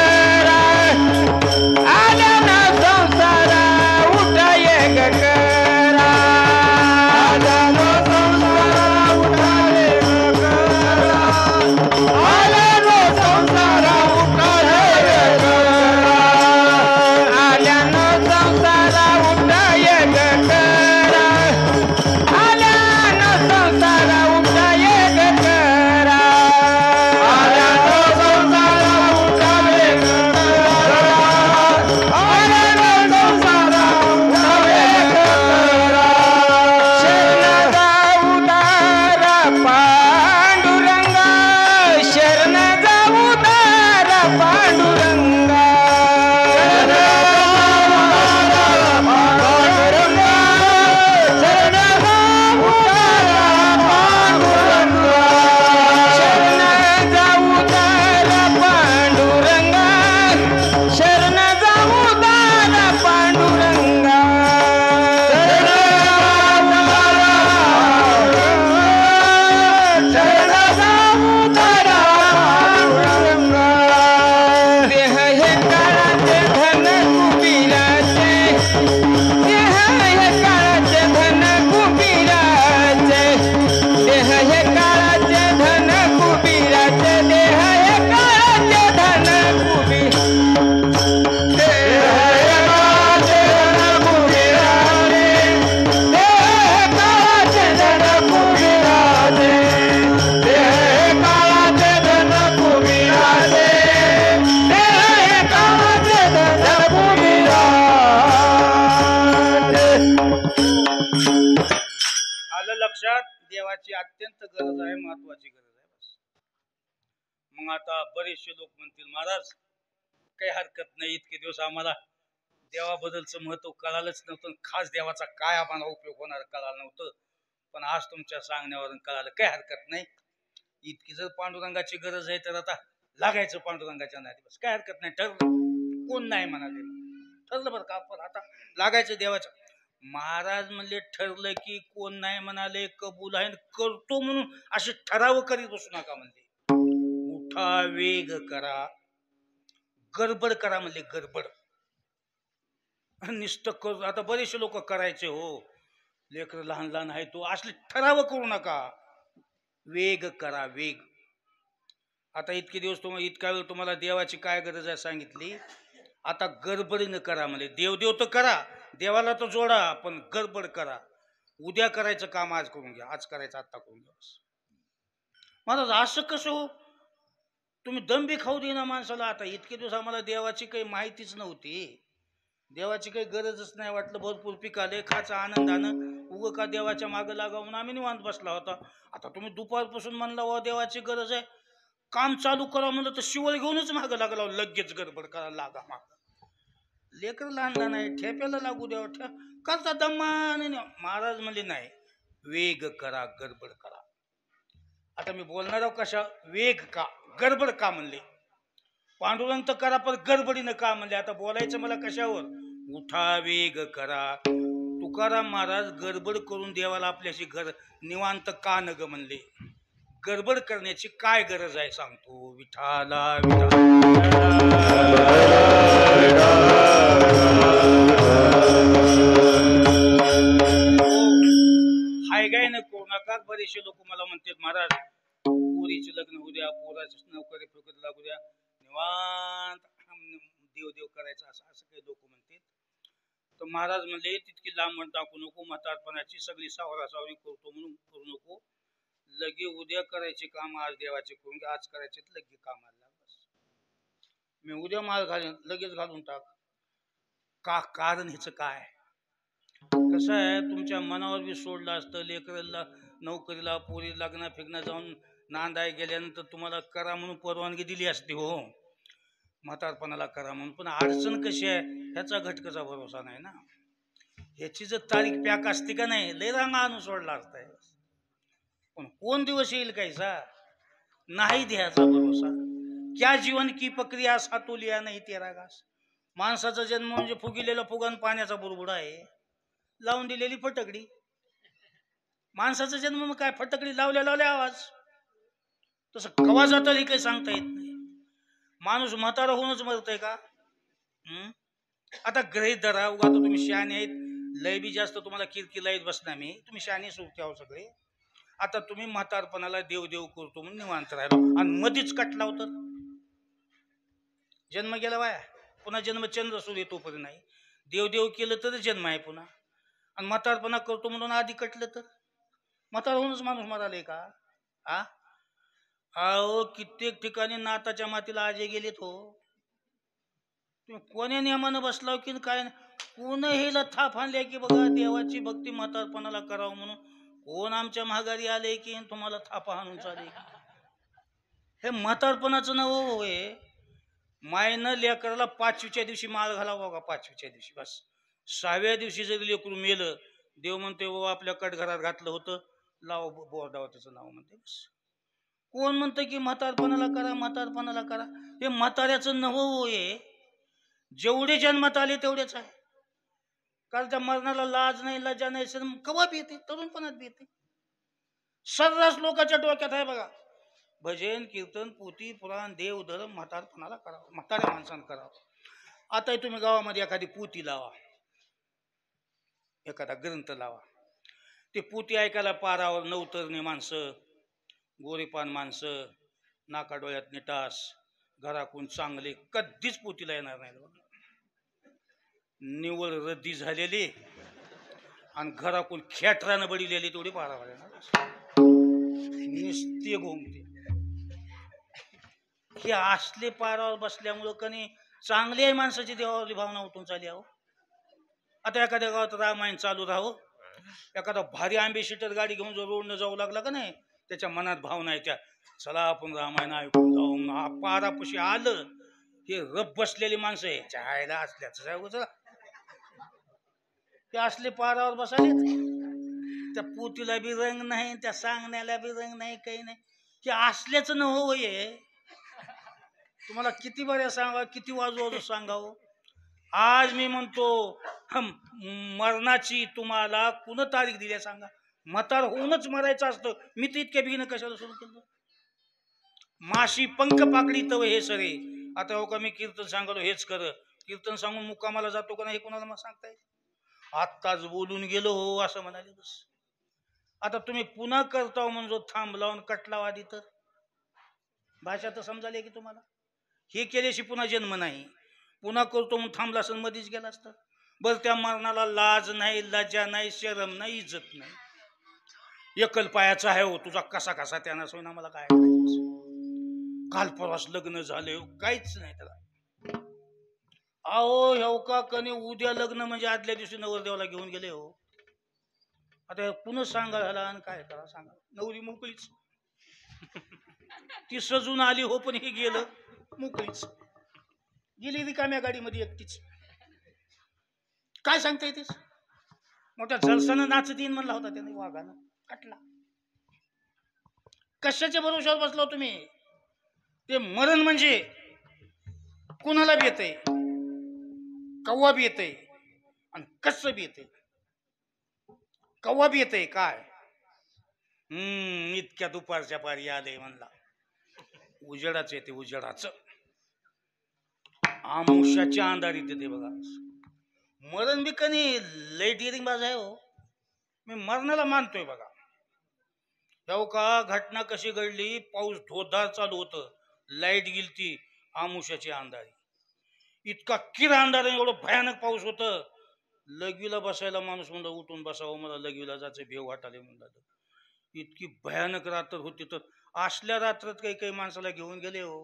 आल्यानं संसारा उठाय गकरा आल्यानं संसारा उठाय गकरा आल्यानं संसारा उठाय गकरा आल्यानं संसारा उठाय गकरा आल्यानं संसारा उठाय गकरा आल्यानं संसारा उठाय गकरा आल्यानं संसारा उठाय गकरा शरणा उदारा पांडुरंगा शरणा उदारा पांडुरंगा लक्षात देवाची अत्यंत गरज आहे महत्वाची गरज आहे बस मग आता बरेचसे लोक म्हणतील महाराज काही हरकत नाही इतके दिवस आम्हाला देवाबद्दलचं महत्व कळालंच नव्हतं खास देवाचा काय आम्हाला उपयोग होणार कळालं नव्हतं पण आज तुमच्या सांगण्यावरून कळालं काही हरकत नाही इतकी जर पांडुरंगाची गरज आहे तर आता लागायचं पांडुरंगाच्या नादी बस काय हरकत नाही ठरलं कोण नाही म्हणाले ठरलं बरं का आपण आता लागायचं देवाचं महाराज म्हणले ठरलं की कोण नाही म्हणाले कबूल आहे करतो म्हणून असे ठराव करीत बसू नका म्हणले उठा वेग करा गडबड करा म्हणले गडबड निष्ठ कर आता बरेचसे लोक करायचे हो लेकर लहान लहान आहे तो असले ठराव करू नका वेग करा वेग आता इतके दिवस इतका वेळ तुम्हाला देवाची काय गरज आहे सांगितली आता गडबडीनं करा म्हणजे देव तर करा देवाला तर जोडा पण गडबड करा उद्या करायचं काम आज करून घ्या आज करायचं आता करून घ्या महाराज असं कसं हो तुम्ही दंबी खाऊ देना माणसाला आता इतके दिवस आम्हाला देवाची काही माहितीच नव्हती देवाची काही गरजच नाही वाटलं भरपूर पिकाले खायचा आनंदानं उगं का देवाच्या मागं लागावून आम्ही निवांत बसला होता आता तुम्ही दुपारपासून म्हणला वा देवाची गरज आहे काम चालू करा म्हणलं तर शिवळ घेऊनच मागं लागला, लगेच गडबड करायला लागा माग. लेकर लहान लहान आहे, ठेप्याला लागू द्यावं करता दम्मान. महाराज म्हणले नाही, वेग करा, गडबड करा. आता मी बोलणार आहो कशा, वेग का गडबड का म्हणले. पांडुरंग तर करा पण गडबडीनं का म्हणले. आता बोलायचं मला कशावर, उठा वेग करा. तुकाराम महाराज गडबड करून देवाला आपल्याशी निवांत का न ग म्हणले. गडबड करण्याची काय गरज आहे सांगतो. विठाला हाय गाय नको नका. बरेचसे लोक मला म्हणतात महाराज पोरीचे लग्न होऊ द्या, पोराचे नोकरी फुकरी लागू द्या, निवांत देव देव करायचं असं असं काही लोक म्हणतात. तर महाराज म्हणले तितकी लांबण टाकू नको, म्हातारपणाची सगळी सावरासावरी करतो म्हणून करू नको. लगे उद्या करायचे काम आज देवाचे करून घ्या, आज करायचे लगे कामाला लाग. बस मी उद्या माल घालेन, लगेच घालून टाक. का कारण ह्याचं काय. कसं आहे, तुमच्या मनावर बी सोडलं असतं. लेकराला नोकरीला पोरी लग्न फिरणं जाऊन नांदाय गेल्यानंतर तुम्हाला करा म्हणून परवानगी दिली असती हो, म्हातारपणाला करा म्हणून. पण अडचण कशी आहे ह्याचा घटकाचा भरोसा नाही ना. ह्याची जर तारीख पॅक असते का नाही, लय रांगा आणून सोडला असताय. पण कोण दिवस येईल कायचा नाही द्यायचा भरोसा. क्या जीवन की प्रक्रिया सातोलिया नाही तेरा घास. माणसाचा जन्म म्हणजे फुगिलेला फुगान पाण्याचा बुडबुडा आहे, लावून दिलेली फटकडी. माणसाचा जन्म मग काय फटकडी लावल्या लावल्या आवाज. तसं कवा जातं हे काही सांगता येत नाही. माणूस म्हातारा होऊनच मरतय का. आता ग्रहित धरा, उगा तर तुम्ही शहाणे आहेत, लय बी जास्त तुम्हाला किरकिर लाईत बसणार मी, तुम्ही शहाणे सुरते आहो सगळे. आता तुम्ही म्हातारपणाला देव देव करतो म्हणून निवांत राहिलो आणि मधीच कटला होता, जन्म गेला वाया. पुन्हा जन्म चंद्र सूर्य तोपर्यंत नाही. देव देव केलं तर जन्म आहे पुन्हा. आणि म्हातारपणा करतो म्हणून आधी कटलं तर म्हातार होऊनच माणूस मराले का. अहो कित्येक ठिकाणी नाताच्या मातीला आजे गेलेत हो. तुम्ही कोण्या नियमानं बसलाव की काय. कोण हेला थाप आणले की बघा देवाची भक्ती म्हातारपणाला करावं म्हणून. कोण आमच्या महागारी आले की तुम्हाला थापा हाणून चाले. हे म्हातारपणाचं नाव होय. मायनं लेकराला 5वीच्या दिवशी माळ घालावा बघा, 5वीच्या दिवशी. बस 6व्या दिवशी जरी लेकरू मेलं, देव म्हणते वो आपल्या कटघरात घातलं होतं, लाव बोर्डावर त्याचं नाव म्हणते. बस कोण म्हणतं की म्हातारपणाला करा, म्हातारपणाला करा. हे म्हाताऱ्याचं नव होय. जेवढे जन्मात आले तेवढेच आहे. कारण त्या मरणाला लाज नाही, लज्जा नाही. सर कवा बी येते, तरुणपणात बी येते. सर्रास लोकांच्या डोक्यात आहे बघा. भजन कीर्तन पोथी पुराण देव धर्म म्हातारपणाला करावं, म्हाताऱ्या माणसानं करावं. आता तुम्ही गावामध्ये एखादी पोथी लावा, एखादा ग्रंथ लावा, ते पोथी ऐकायला पारावर नवतरणी माणसं, गोरीपान माणसं, नाका डोळ्यात निटास, घराकून चांगले कधीच पोथीला येणार नाही. निवळ रद्दी झालेली आणि घराकून खेटरानं बडिलेली तेवढी पारावर येणार. निस्ते घोंगते हे असले पारावर बसल्यामुळं कणी चांगली आहे माणसाची देवावरली भावना उठून चालली आहो. आता एखाद्या गावात रामायण चालू राहावं, एखादा भारी आंबेशीटर गाडी घेऊन जर रोडनं जाऊ लागला का नाही, त्याच्या मनात भावना आहे त्या, चला आपण रामायण ऐकून जाऊ. पारापाशी आलं हे रब बसलेली माणसं आहे चायला असल्याच चला ते असले पारावर बसाले. त्या पोतीला बी रंग नाही, त्या सांगण्याला बी रंग नाही, काही नाही. हे असल्याच न होय. तुम्हाला किती बऱ्या सांगा, किती वाजू सांगावं. आज मी म्हणतो मरणाची तुम्हाला कुण तारीख दिली सांगा. म्हातार होऊनच मरायचं असतं. मी तर इतक्या बिगीनं कशाला सुरू केलं. माशी पंख पाकडी तव हे सरे. आता हो का मी कीर्तन सांगलो हेच कर, कीर्तन सांगून मुक्कामाला जातो का नाही हे कोणाला मग सांगता येईल. आत्ताच बोलून गेलो हो असं म्हणाले बस. आता तुम्ही पुन्हा करताव म्हणजे थांब लावून कटला आधी तर भाषा तर समजाले की तुम्हाला. हे केल्याशी पुन्हा जन्म नाही. पुन्हा करतो म्हणून थांबला असं मधीच गेला असतं. बरं त्या मरणाला लाज नाही, लज्जा नाही, शरम नाही, इज्जत नाही. एकल पायाचा आहे हो तुझा कसा कसा त्यानं सोयना मला काय काल परवास लग्न झाले काहीच नाही त्याला. अहो ह्या का कणी उद्या लग्न म्हणजे आदल्या दिवशी नवरदेवाला घेऊन गेले हो. आता पुन्हा सांगा झाला आणि काय करा सांगा. नवरी मोकळीच ती सजून आली हो, पण हे गेलं मोकळीच, गेली रिकाम्या गाडीमध्ये एकटीच. काय सांगता येतेस? मोठ्या जलसानं नाचत येईन म्हणला होता त्याने, वाघानं कटला. कशाच्या भरोशावर बसलो तुम्ही? ते मरण म्हणजे कुणाला बी येतंय, कव्वा बी येतंय आणि कसं बी येतंय. कव्वा बी येतंय काय, इतक्या दुपारच्या पारी आले म्हणला. उजेडाच येते, उजेडाच. आमुष्याच्या अंधारीत येते बघा. मरण बी कनी लय डिरिंग बाज आहे हो. मी मरणाला मानतोय बघा. हो का, घटना कशी घडली? पाऊस धोधार चालू होतं, लाईट गेलती, आमुष्याची अंधारी, इतका किरा अंधार, एवढं भयानक पाऊस होतं. लगवीला बसायला माणूस म्हणला उठून बसावं, मला लगवीला जायचं भेव वाटाले म्हणला. इतकी भयानक रात्र होती. तर असल्या रात्रात काही काही माणसाला घेऊन गेले हो.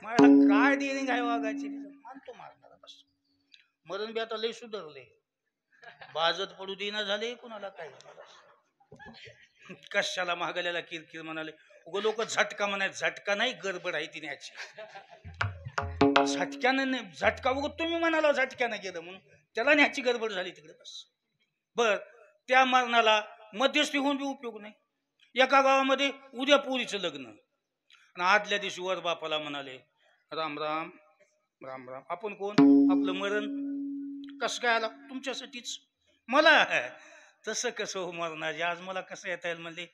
मला काय डिरिंग आहे वागायची, मानतो मारणारा बस. मरण बी आता लय सुधारले, बाजत पडू देना झाले कुणाला काय. कशाला महागल्याला किरकिर म्हणाले. उग लोक झटका म्हणाय, झटका नाही गडबड आहे ती न्याची. झटक्यानं नाही, झटका उग तुम्ही म्हणाला झटक्यानं गेलं म्हणून त्याला न्याची गडबड झाली तिकडे बस. बर, त्या मरणाला मध्यस्थी होऊन बी उपयोग नाही. एका गावामध्ये उद्या पोरीचं लग्न आणि आदल्या दिवशी वर बापाला म्हणाले राम राम राम राम. आपण कोण? आपलं मरण. कसं काय आला? तुमच्यासाठीच. मला तसं कसं हो मरणाचे, आज मला कसं येता येईल म्हणले.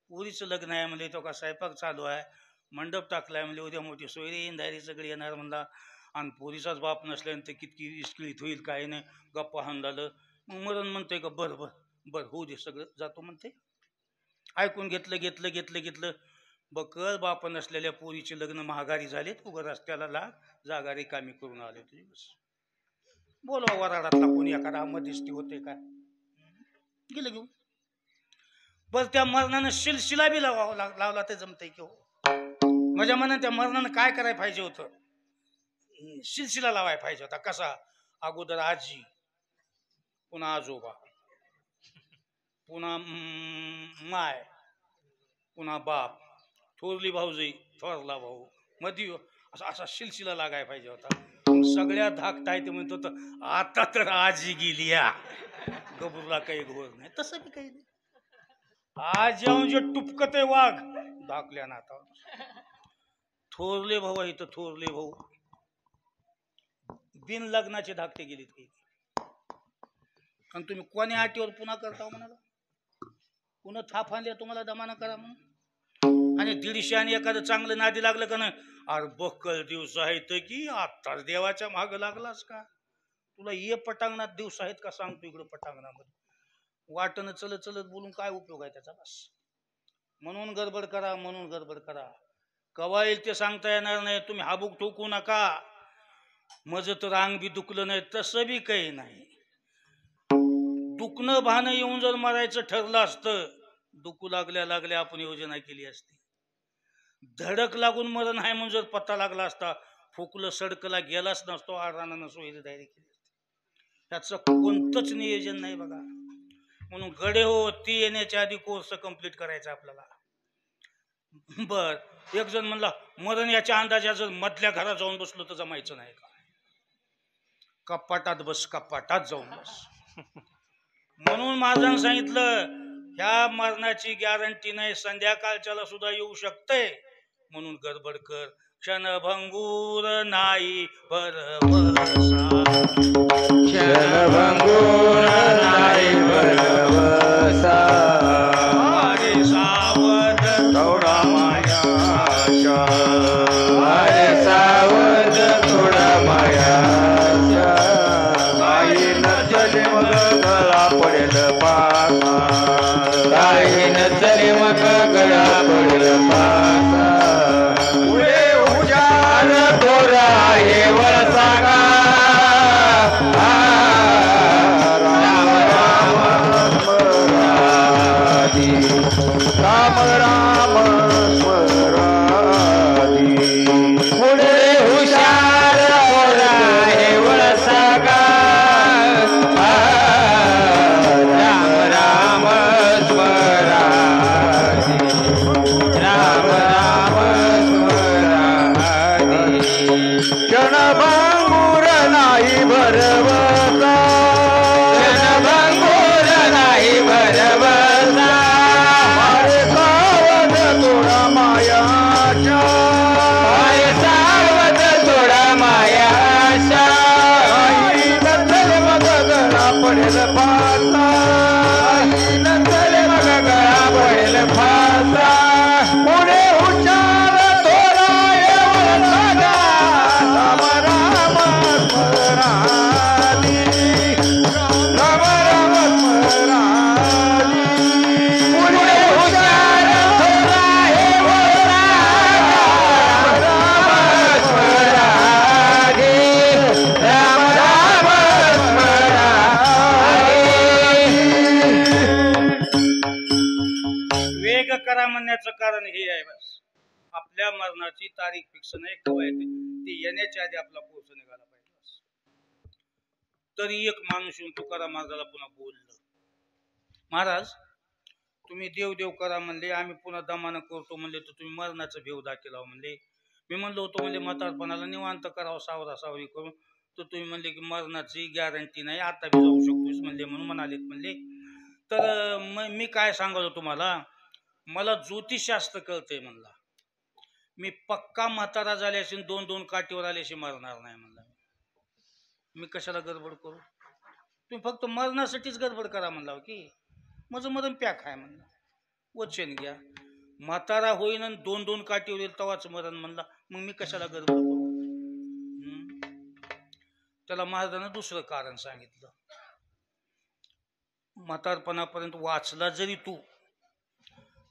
पोरीचं लग्न आहे म्हणले, तो का स्वयंपाक चालू आहे, मंडप टाकलाय म्हणले, उद्या मोठी सोयरी इंदारी सगळी येणार म्हणला. आणि पोरीचाच बाप नसल्यानंतर कितकी इस्किळीत होईल काय नाही, गप्पा हाणलं. मग मरण म्हणतोय का बरं बरं बरं होऊ दे सगळं, जातो म्हणते. ऐकून घेतलं. बकल बाप नसलेल्या पोरीचे लग्न महागारी झालेत, उघड रस्त्याला लाग, जागा रिकामी करून आले तुझी बस. बोलवा वराडातला कोणी एखादा मध्यस्थी होते काय, गेलं घेऊन. बरं, त्या मरणानं शिलशिला बी लावला ते जमतंय की हो. माझ्या मनात त्या मरणानं काय करायला पाहिजे होतं, शिलशिला लावायला पाहिजे होता. कसा? अगोदर आजी, पुन्हा आजोबा, पुन्हा माय, पुन्हा बाप, थोरली भाऊजी, थोरला भाऊ, मधी असा शिलशिला लागायला पाहिजे होता. सगळ्या धाकटा ते म्हणतो तर आता तर आजी गेली या गबरूला काही घोर नाही. तसं बी काही नाही. आज येऊन जे टुपकते वाघ धाकल्या नाता. थोरले भाऊ आहे तर थोरले भाऊ बिन लग्नाचे धाकटे गेलीत काही. आणि तुम्ही कोण्या आटीवर पुन्हा करता म्हणाला, पुन्हा थाप आणल्या तुम्हाला दमाना करा म्हणून. आणि 150 आणि एखादं चांगलं नादी लागलं का नाही, अरे बक्कल दिवस आहेत की आत्ताच देवाच्या मागं लागलास का? तुला ये पटांगणात दिवस आहेत का सांगतो इकडं पटांगणामध्ये. वाटणं चलत बोलून काय उपयोग आहे त्याचा बस. म्हणून गडबड करा. कवा येईल ते सांगता येणार नाही. तुम्ही हाबूक ठोकू नका. मज तर अंग बी दुखलं नाही, तसं बी काही नाही. दुखणं भानं येऊन जर मरायचं ठरलं असतं, दुखू लागल्या आपण योजना केली असती. धडक लागून मरण आहे म्हणून जर पत्ता लागला असता, फुकलं सडकला गेलाच नसतो, आरानानं सोयरी तयारी केली असती. त्याचं कोणतंच नियोजन नाही बघा. म्हणून गडे हो, ती येण्याच्या आधी कोर्स कंप्लीट करायचा आपल्याला. बर, एक जण म्हणला मरण याच्या अंदाजा जर मधल्या घरात जाऊन बसलो तर जमायचं नाही का? कपाटात जाऊन बस. म्हणून महाराजांनी सांगितलं ह्या मरणाची गॅरंटी नाही, संध्याकाळच्याला सुद्धा येऊ शकते. म्हणून गडबड कर, क्षणभंगूर नाही भरवसा, क्षणभंगूर नाही भरवसा. अरे सावध थोडा मायाशा, अरे सावध थोडा मायाशा. काही नसले मग गळा पडेल पासा, काही नसले मग गळा पडेल पासा. पुढे उजाड थोडा आहे वळसा का, राम राम मरणाची तारीख फिक्स नाही केव्हा येते ती येण्याच्या आधी आपला पोहोच निघाला पाहिजे. तरी एक माणूस येऊन तुकाराम महाराजाला पुन्हा बोललं, महाराज तुम्ही देव देव करा म्हणले, आम्ही पुन्हा दमानं करतो म्हणले, तर तुम्ही मरणाचं भेव दाखलाव म्हणले. मी म्हणलो होतो म्हणजे म्हातारपणाला निवांत करावं सावरा सावरी करून, तर तुम्ही म्हणले की मरणाची गॅरंटी नाही, आता बी जाऊ शकतोस म्हणले म्हणून म्हणालेत म्हणले. तर मी काय सांगतो तुम्हाला, मला ज्योतिषशास्त्र कळतंय म्हणला, मी पक्का म्हातारा झाल्याशी 2-2 काठीवर आल्याशी मरणार नाही म्हणला. मी कशाला गडबड करू, तुम्ही फक्त मरणासाठीच गडबड करा म्हणला की माझं मरण पॅक आहे म्हणला. वचन घ्या, म्हातारा होईन 2-2 काठीवर येईल तवाच मरण म्हणला, मग मी कशाला गडबड करू. त्याला महाराजांना दुसरं कारण सांगितलं, म्हातारपणापर्यंत वाचला जरी तू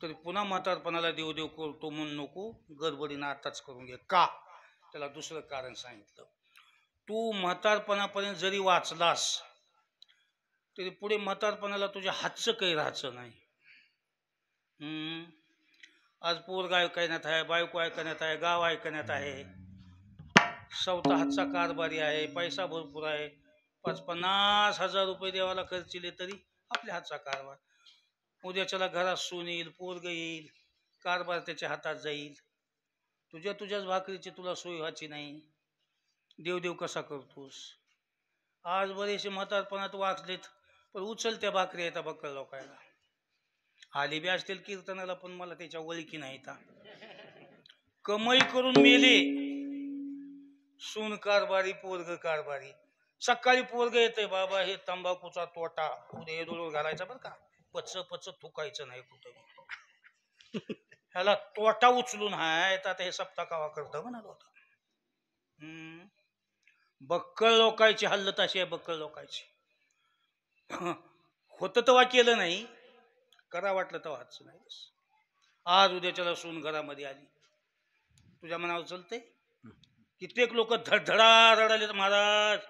तरी पुन्हा म्हातारपणाला देव देव करतो म्हणून नको, गडबडीनं आताच करून घे. का, त्याला दुसरं कारण सांगितलं, तू म्हातारपणापर्यंत जरी वाचलास तरी पुढे म्हातारपणाला तुझ्या हातचं काही राहायचं नाही. आज पोरगा ऐकण्यात आहे, बायको ऐकण्यात आहे, गाव ऐकण्यात आहे, स्वतः हातचा कारभारी आहे, पैसा भरपूर आहे, 50-50 हजार रुपये देवाला खर्चिले तरी आपल्या हातचा कारभार. उद्याच्याला घरात सून येईल, पोरग येईल, कारभार त्याच्या हातात जाईल, तुझ्याच भाकरीची तुला सोय व्हायची नाही, देवदेव कसा करतोस. आज बरेचसे म्हातारपणात वाचलेत पण उचलत्या भाकरी येतात बक्कळ लोकायला, आली बी असतील कीर्तनाला पण मला त्याच्या ओळखी नाही. कमाई करून मेले, सून कारभारी पोरग कारभारी. सकाळी पोरग येतंय, बाबा हे तंबाखूचा तोटा उद्या हे डोळून घालायचा बरं का, पच थुकायचं नाही कुठं, ह्याला तोटा उचलून हाय, तर आता हे सप्ताह कावा करतं म्हणाल होता. बक्कळ लोकांची हल्लत अशी आहे, बक्कळ लोकांची. होतं तेव्हा केलं नाही, करा वाटलं तेव्हा हातचं नाही. आज उद्याच्याला सून घरामध्ये आली, तुझ्या मनावर चलतंय. कित्येक लोक धडधडा रडाले, महाराज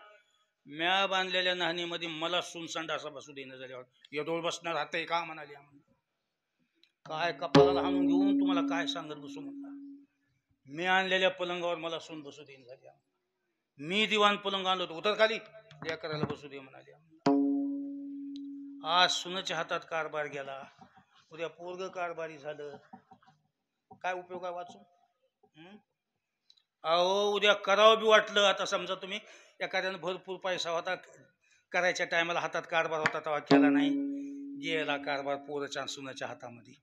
म्या बांधलेल्या नाहनीमध्ये मला सून संडासा बसू देणं झाल्यावर यडोळ बसणार हाते का म्हणाली. काय कपाळाला हाणून घेऊन तुम्हाला काय सांगत बसू म्हणला, मी आणलेल्या पलंगावर मला सून बसू देणं झाली, मी दिवाण पलंग आणलो होतो उतर खाली या करायला बसू दे म्हणाली. आज सुनाच्या हातात कारभार गेला, उद्या पोरग कारभारी झालं, काय उपयोग आहे वाचून. अहो उद्या करावं बी वाटलं, आता समजा तुम्ही एखाद्यानं भरपूर पैसा होता, करायच्या टायमाला हातात कारभार होता तेव्हा केला नाही, गेला कारभार पोरच्या सुनाच्या हातामध्ये.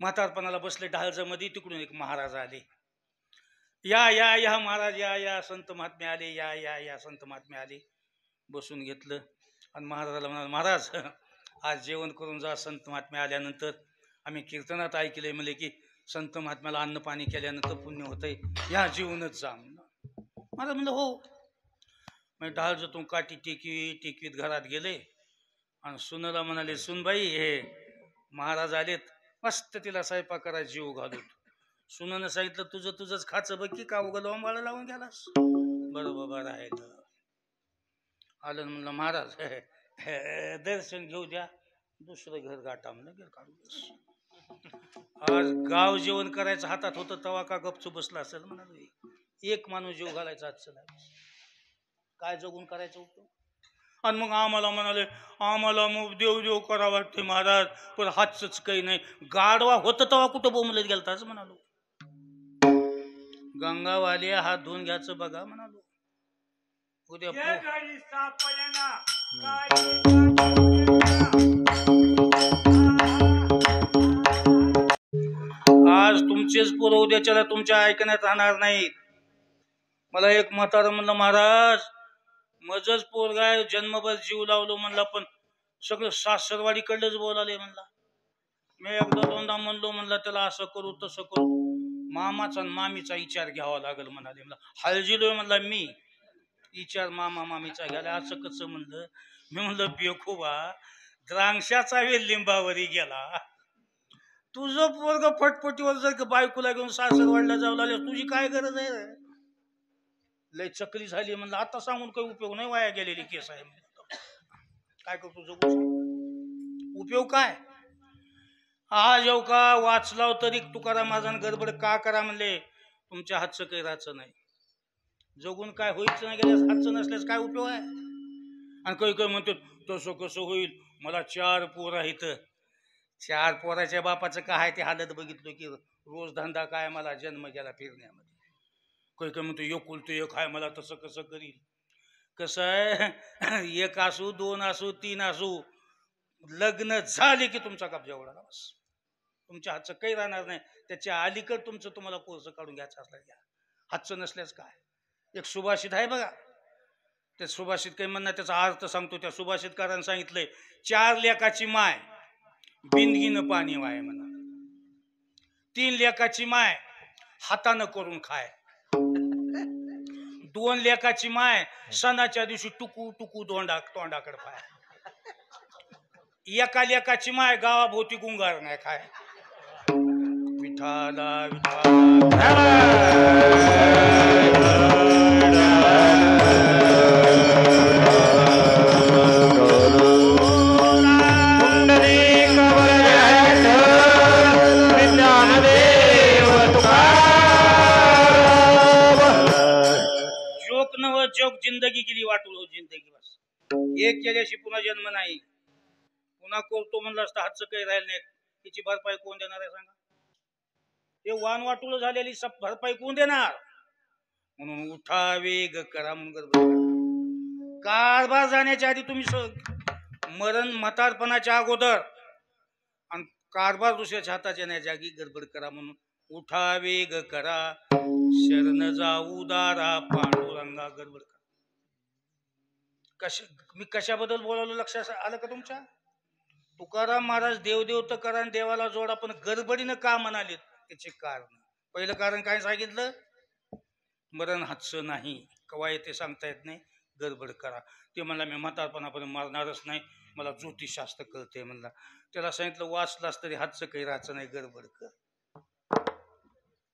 म्हातारपणाला बसले ढालजमध्ये, तिकडून एक महाराज आले, या या या महाराज या या संत महात्मे आले, या या या संत महात्मे आले. बसून घेतलं आणि महाराजाला म्हणाल, महाराज आज जेवण करून जा, संत महात्मे आल्यानंतर आम्ही कीर्तनात ऐकले म्हणले की संत महात्म्याला अन्न पाणी केल्यानंतर पुण्य होतंय, या जेवणच जा. महाराज म्हणलं हो. मग ढालजतून काठी टेकवीत घरात गेले आणि सुनाला म्हणाले, सुनबाई हे महाराज आलेत, मस्त तिला स्वयंपाक करा जीव घालून. सुनानं सांगितलं, तुझंच खाचं बघ की, का उगं लोंबाळा लावून गेलास. बरोबर बरं आहे. आलं म्हणलं, महाराज दर्शन घेऊ द्या, दुसरं घर गाठा म्हणलं, घर काढू. आज गाव जेवण करायचं हातात होतं तेव्हा का गपचूप बसला असेल म्हणाल. एक माणूस जीव घालायचा आजचं नाही, काय जगून करायचं होतं. आणि मग आम्हाला म्हणाले, आम्हाला मग देव करा वाटते महाराज, पण हातच काही नाही. गाडवा होतं तेव्हा कुठं बोंबलत गेलताच म्हणालो. गंगावाली हात धुवून घ्यायचं बघा म्हणालो. उद्या आज तुमचेच पोरं उद्याच्याला तुमच्या ऐकण्यात राहणार नाहीत. मला एक म्हातारं म्हणलं, महाराज मजच पोरगाय जन्मभर जीव लावलो म्हणला, पण सगळं सासरवाडीकडलंच बोलाले म्हणला. मी एकदा दोनदा म्हणलो म्हणला त्याला असं करू तसं करू, मामाचा आणि मामीचा विचार घ्यावा लागेल म्हणाले. मला हळजिलोय म्हणला मी, विचार मामा मामीचा घ्यायला असं कसं म्हणलं. मी म्हणलं बेखोबा, द्राक्षाचा वेल लिंबावरी गेला, तुझं पोरग फटफटीवर जर बायकोला घेऊन सासरवाडीला जाऊ लागले, तुझी काय गरज आहे रे. लय चकली झाली म्हणलं, आता सांगून काही उपयोग नाही, वाया गेलेली केस आहे. काय करतो जगू, उपयोग काय. हा जेव का वाचलाव तरी तुकाराम महाराजांनी गडबड का करा म्हणले, तुमच्या हातचं काही राहायचं नाही, जगून काय होईच नाही गेल्यास हातचं नसल्यास काय उपयोग आहे. आणि काही काही म्हणतो तसं कसं होईल, मला 4 पोरं आहेत. 4 पोराच्या बापाचं काय ते हालत बघितलं की रोज धंदा काय, मला जन्म गेला फिरण्यामध्ये. काही काही म्हणतो एकुलतं एक आहे, मला तसं कसं करील. कसं आहे, 1 असू 2 असू 3 असू, लग्न झाले की तुमचा कब्जा उडाला बस, तुमच्या हातचं काही राहणार नाही. त्याच्या अलीकड तुमचं तुम्हाला कोर्स काढून घ्यायचं असला घ्या, हातचं नसल्यास काय. एक सुभाषित आहे बघा, त्या सुभाषित काही म्हणणार त्याचा अर्थ सांगतो. त्या सुभाषितकारांनी सांगितलंय 4 लेकाची माय बिंदगीनं पाणी वाय म्हणा, 3 लेकाची माय हातानं करून खाय, 2 लेकाची माय सणाच्या दिवशी टुकू टुकू तोंडाकडे पाय, 1 लेकाची माय गावाभोवती गुंगार नाही खाय. विठाला विठाला जोक जिंदगी गेली वाटून जिंदगी बस, एक केल्याशी पुन्हा जन्म नाही. पुन्हा करतो म्हणलं असतं हातचं काही राहिलं नाही, तिची भरपाई कोण देणार आहे सांगा. हे वान वाटूल झालेली भरपाई कोण देणार. म्हणून उठा वेग करा म्हणून कारभार जाण्याच्या आधी तुम्ही मरण म्हातारपणाच्या अगोदर आणि कारभार दुसऱ्याच्या हातात येण्याच्या आधी गडबड करा. म्हणून उठा वेग करा, शरण जाऊ दारा पांडुरंगा. गडबड करा. मी कशाबद्दल बोलावलं लक्षात आलं का तुमच्या. तुकाराम महाराज देवदेव तर करा आणि देवाला जोडा, पण गडबडीनं का म्हणाले त्याचे कारण. पहिलं कारण काय सांगितलं, मरण हातचं नाही, कवा येते सांगता येत नाही, गडबड करा. ते म्हणला मी म्हातारपणापर्यंत मारणारच नाही, मला ज्योतिषशास्त्र कळते म्हणला. त्याला सांगितलं वाचलास तरी हातचं काही राहायचं नाही, गडबड कर.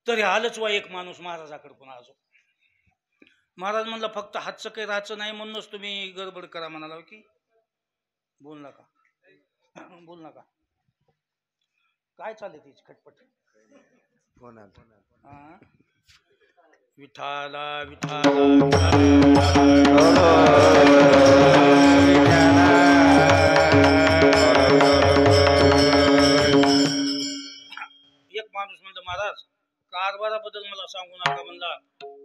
तरी आलंच वा एक माणूस महाराजाकडे पण आजो. महाराज म्हणलं फक्त हातचं काही राहायचं नाही म्हणूनच तुम्ही गडबड करा म्हणाला की. बोल नका बोल नका, काय चालले तिची खटपट. विठाला विठाला एक माणूस म्हणलं महाराज कारभाराबद्दल मला सांगू नका म्हणला,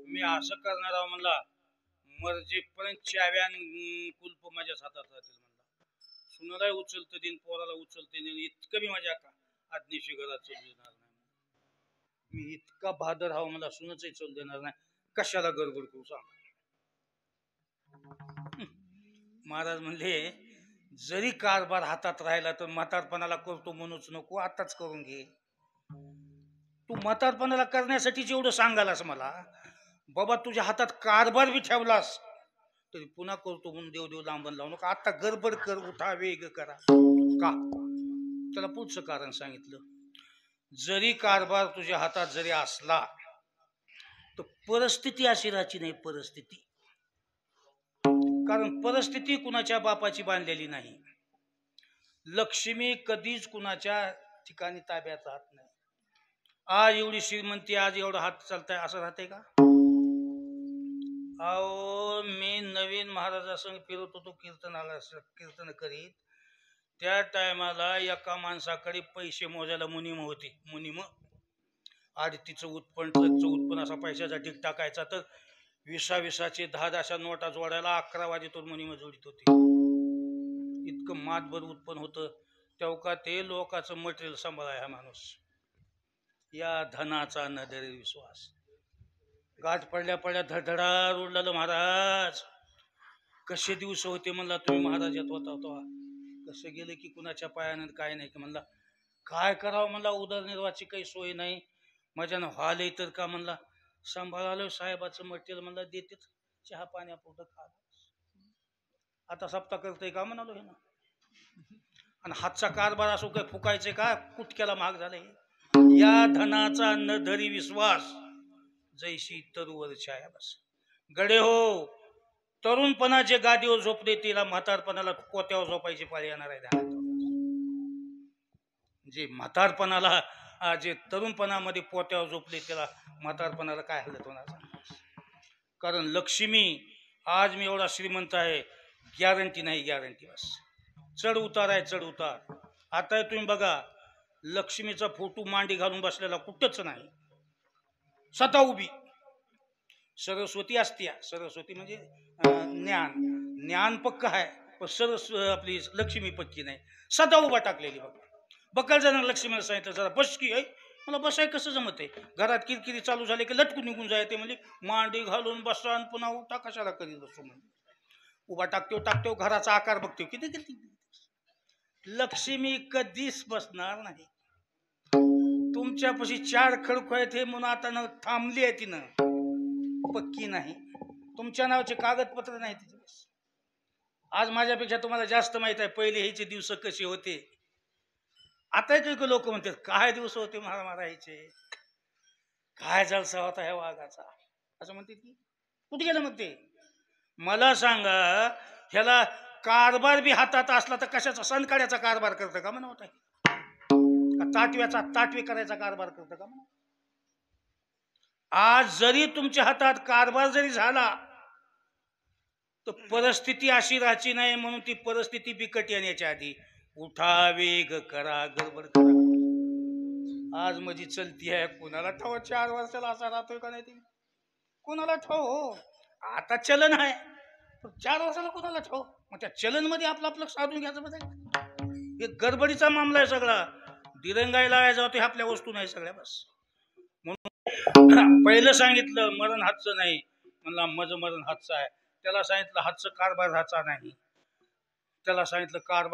मी असं करणार आहो म्हणला, मर्जीपर्यंत चाव्या कुलप माझ्या हातात राहतील म्हणला. सुनालाही उचलतं दिन, पोराला उचलते दिन, इतकं मी माझ्या आज्ञेशी घरात चल देणार नाही. मी इतका बहादर हाव मला सुनचही चल देणार नाही, कशाला गडबड करू सांग. महाराज म्हणले जरी कारभार हातात राहिला तर म्हातारपणाला करतो म्हणूच नको, आताच करून घे. तू म्हातारपणाला करण्यासाठी जेवढं सांगालास मला बाबा, तुझ्या हातात कारभार बी ठेवलास तरी पुन्हा करतो म्हणून देव लांबण लावू नका, आता गडबड कर, उठा वेग करा. का त्याला पुढचं कारण सांगितलं, जरी कारभार तुझ्या हातात जरी असला तर परिस्थिती अशी राहायची नाही. परिस्थिती, कारण परिस्थिती कुणाच्या बापाची बांधलेली नाही. लक्ष्मी कधीच कुणाच्या ठिकाणी ताब्यात राहत नाही. आज एवढी श्रीमंती, आज एवढा हात चालताय असं राहते का. अहो मी नवीन महाराजासंग फिरत होतो कीर्तनाला, कीर्तन करीत, त्या टायमाला एका माणसाकडे पैसे मोजायला मुनिम होती. मुनिम आडतीचं उत्पन्न, ट्रकचं उत्पन्न असा पैशाचा ढीग टाकायचा, तर 20-20चे 10-10 नोटा जोडायला 11 वाजेतून मुनिम जोडीत होती. इतकं मातभर उत्पन्न होतं. तेव्हा ते लोकांचं मटेरियल सांभाळाय हा माणूस. या धनाचा नदर विश्वास. गाठ पडल्या पडल्या धडधडा रोडला महाराज. कसे दिवस होते म्हणला तुम्ही महाराज येत होता तेव्हा. कसं गेलं की कुणाच्या पायानं काय नाही की म्हणला, काय करावं म्हणला, उदरनिर्वाहाची काही सोय नाही, माझ्यानं व्हालंय तर का म्हणला, सांभाळालं साहेबाचं मटेरियल म्हणला, देते चहा पाण्यापुरतं खा. आता सप्ताह करतोय का म्हणालो हे ना. आणि हातचा कारभार असो काय फुकायचे का, कुटक्याला महाग झाले. या धनाचा न धरी विश्वास, जैशी तरुवर छाया बस. गडे हो, तरुणपणाचे गादीवर झोपले, तिला म्हातारपणाला कोत्यावर झोपायची पाळी येणार आहे. जे म्हातारपणाला जे तरुणपणामध्ये पोत्यावर झोपले त्याला म्हातारपणाला काय हलत होणार. कारण लक्ष्मी आज मी एवढा श्रीमंत आहे गॅरंटी नाही, गॅरंटी बस चढ उतार आहे, चढ उतार. आता तुम्ही बघा लक्ष्मीचा फोटो मांडी घालून बसलेला कुठंच नाही, स्वतः उभी. सरस्वती असते, सरस्वती म्हणजे ज्ञान पक्क आहे, पण आपली लक्ष्मी पक्की नाही, सदा उभा टाकलेली. बघा बकाल जण लक्ष्मीला सांगितलं जरा बस की, मला बसाय कसं जमत आहे, घरात किरकिरी चालू झाली की लटकून निघून जाय ते, म्हणजे मांडी घालून बसा आणि पुन्हा उठा कशाला करीत बसू म्हणजे. उभा टाकतो घराचा आकार बघतो किती किती. लक्ष्मी कधीच बसणार नाही. तुमच्यापाशी 4 खडको आहेत हे म्हणून आता न थांबली आहे तिनं, पक्की नाही. तुमच्या नावाचे कागदपत्र नाही तिथे. आज माझ्यापेक्षा तुम्हाला जास्त माहित आहे पहिले ह्याचे दिवस कसे होते. आता काही लोक म्हणतात काय दिवस होते मारायचे, काय जलसा होता ह्या वाघाचा, असं म्हणते की. कुठे गेलं मग ते मला सांगा. ह्याला कारभार बी हातात असला तर कशाचा सणकाड्याचा कारभार करतं का म्हणा होता, का ताटवे करायचा कारभार करतं का म्हणा. आज जरी तुमच्या हातात कारभार जरी झाला तर परिस्थिती अशी राहायची नाही, म्हणून ती परिस्थिती बिकट येण्याच्या आधी उठा, वेग करा, गडबड करा. आज माझी चलती आहे, कोणाला ठाव 4 वर्षाला असा राहतोय का नाही ते कोणाला ठाव. आता चलन आहे 4 वर्षाला कोणाला ठाव. मग त्या चलन मध्ये आपलं साधून घ्यायचं बघा. हे गडबडीचा मामला आहे सगळा. दिरंगाईला जातो हे आपल्या वस्तू नाही सगळ्या बस. म्हणून पहिलं सांगितलं मरण हातचं नाही, म्हणला मरण हातचं आहे. त्याला सांगितलं हातचं कारभार हातचा नाही, त्याला सांगितलं कारभार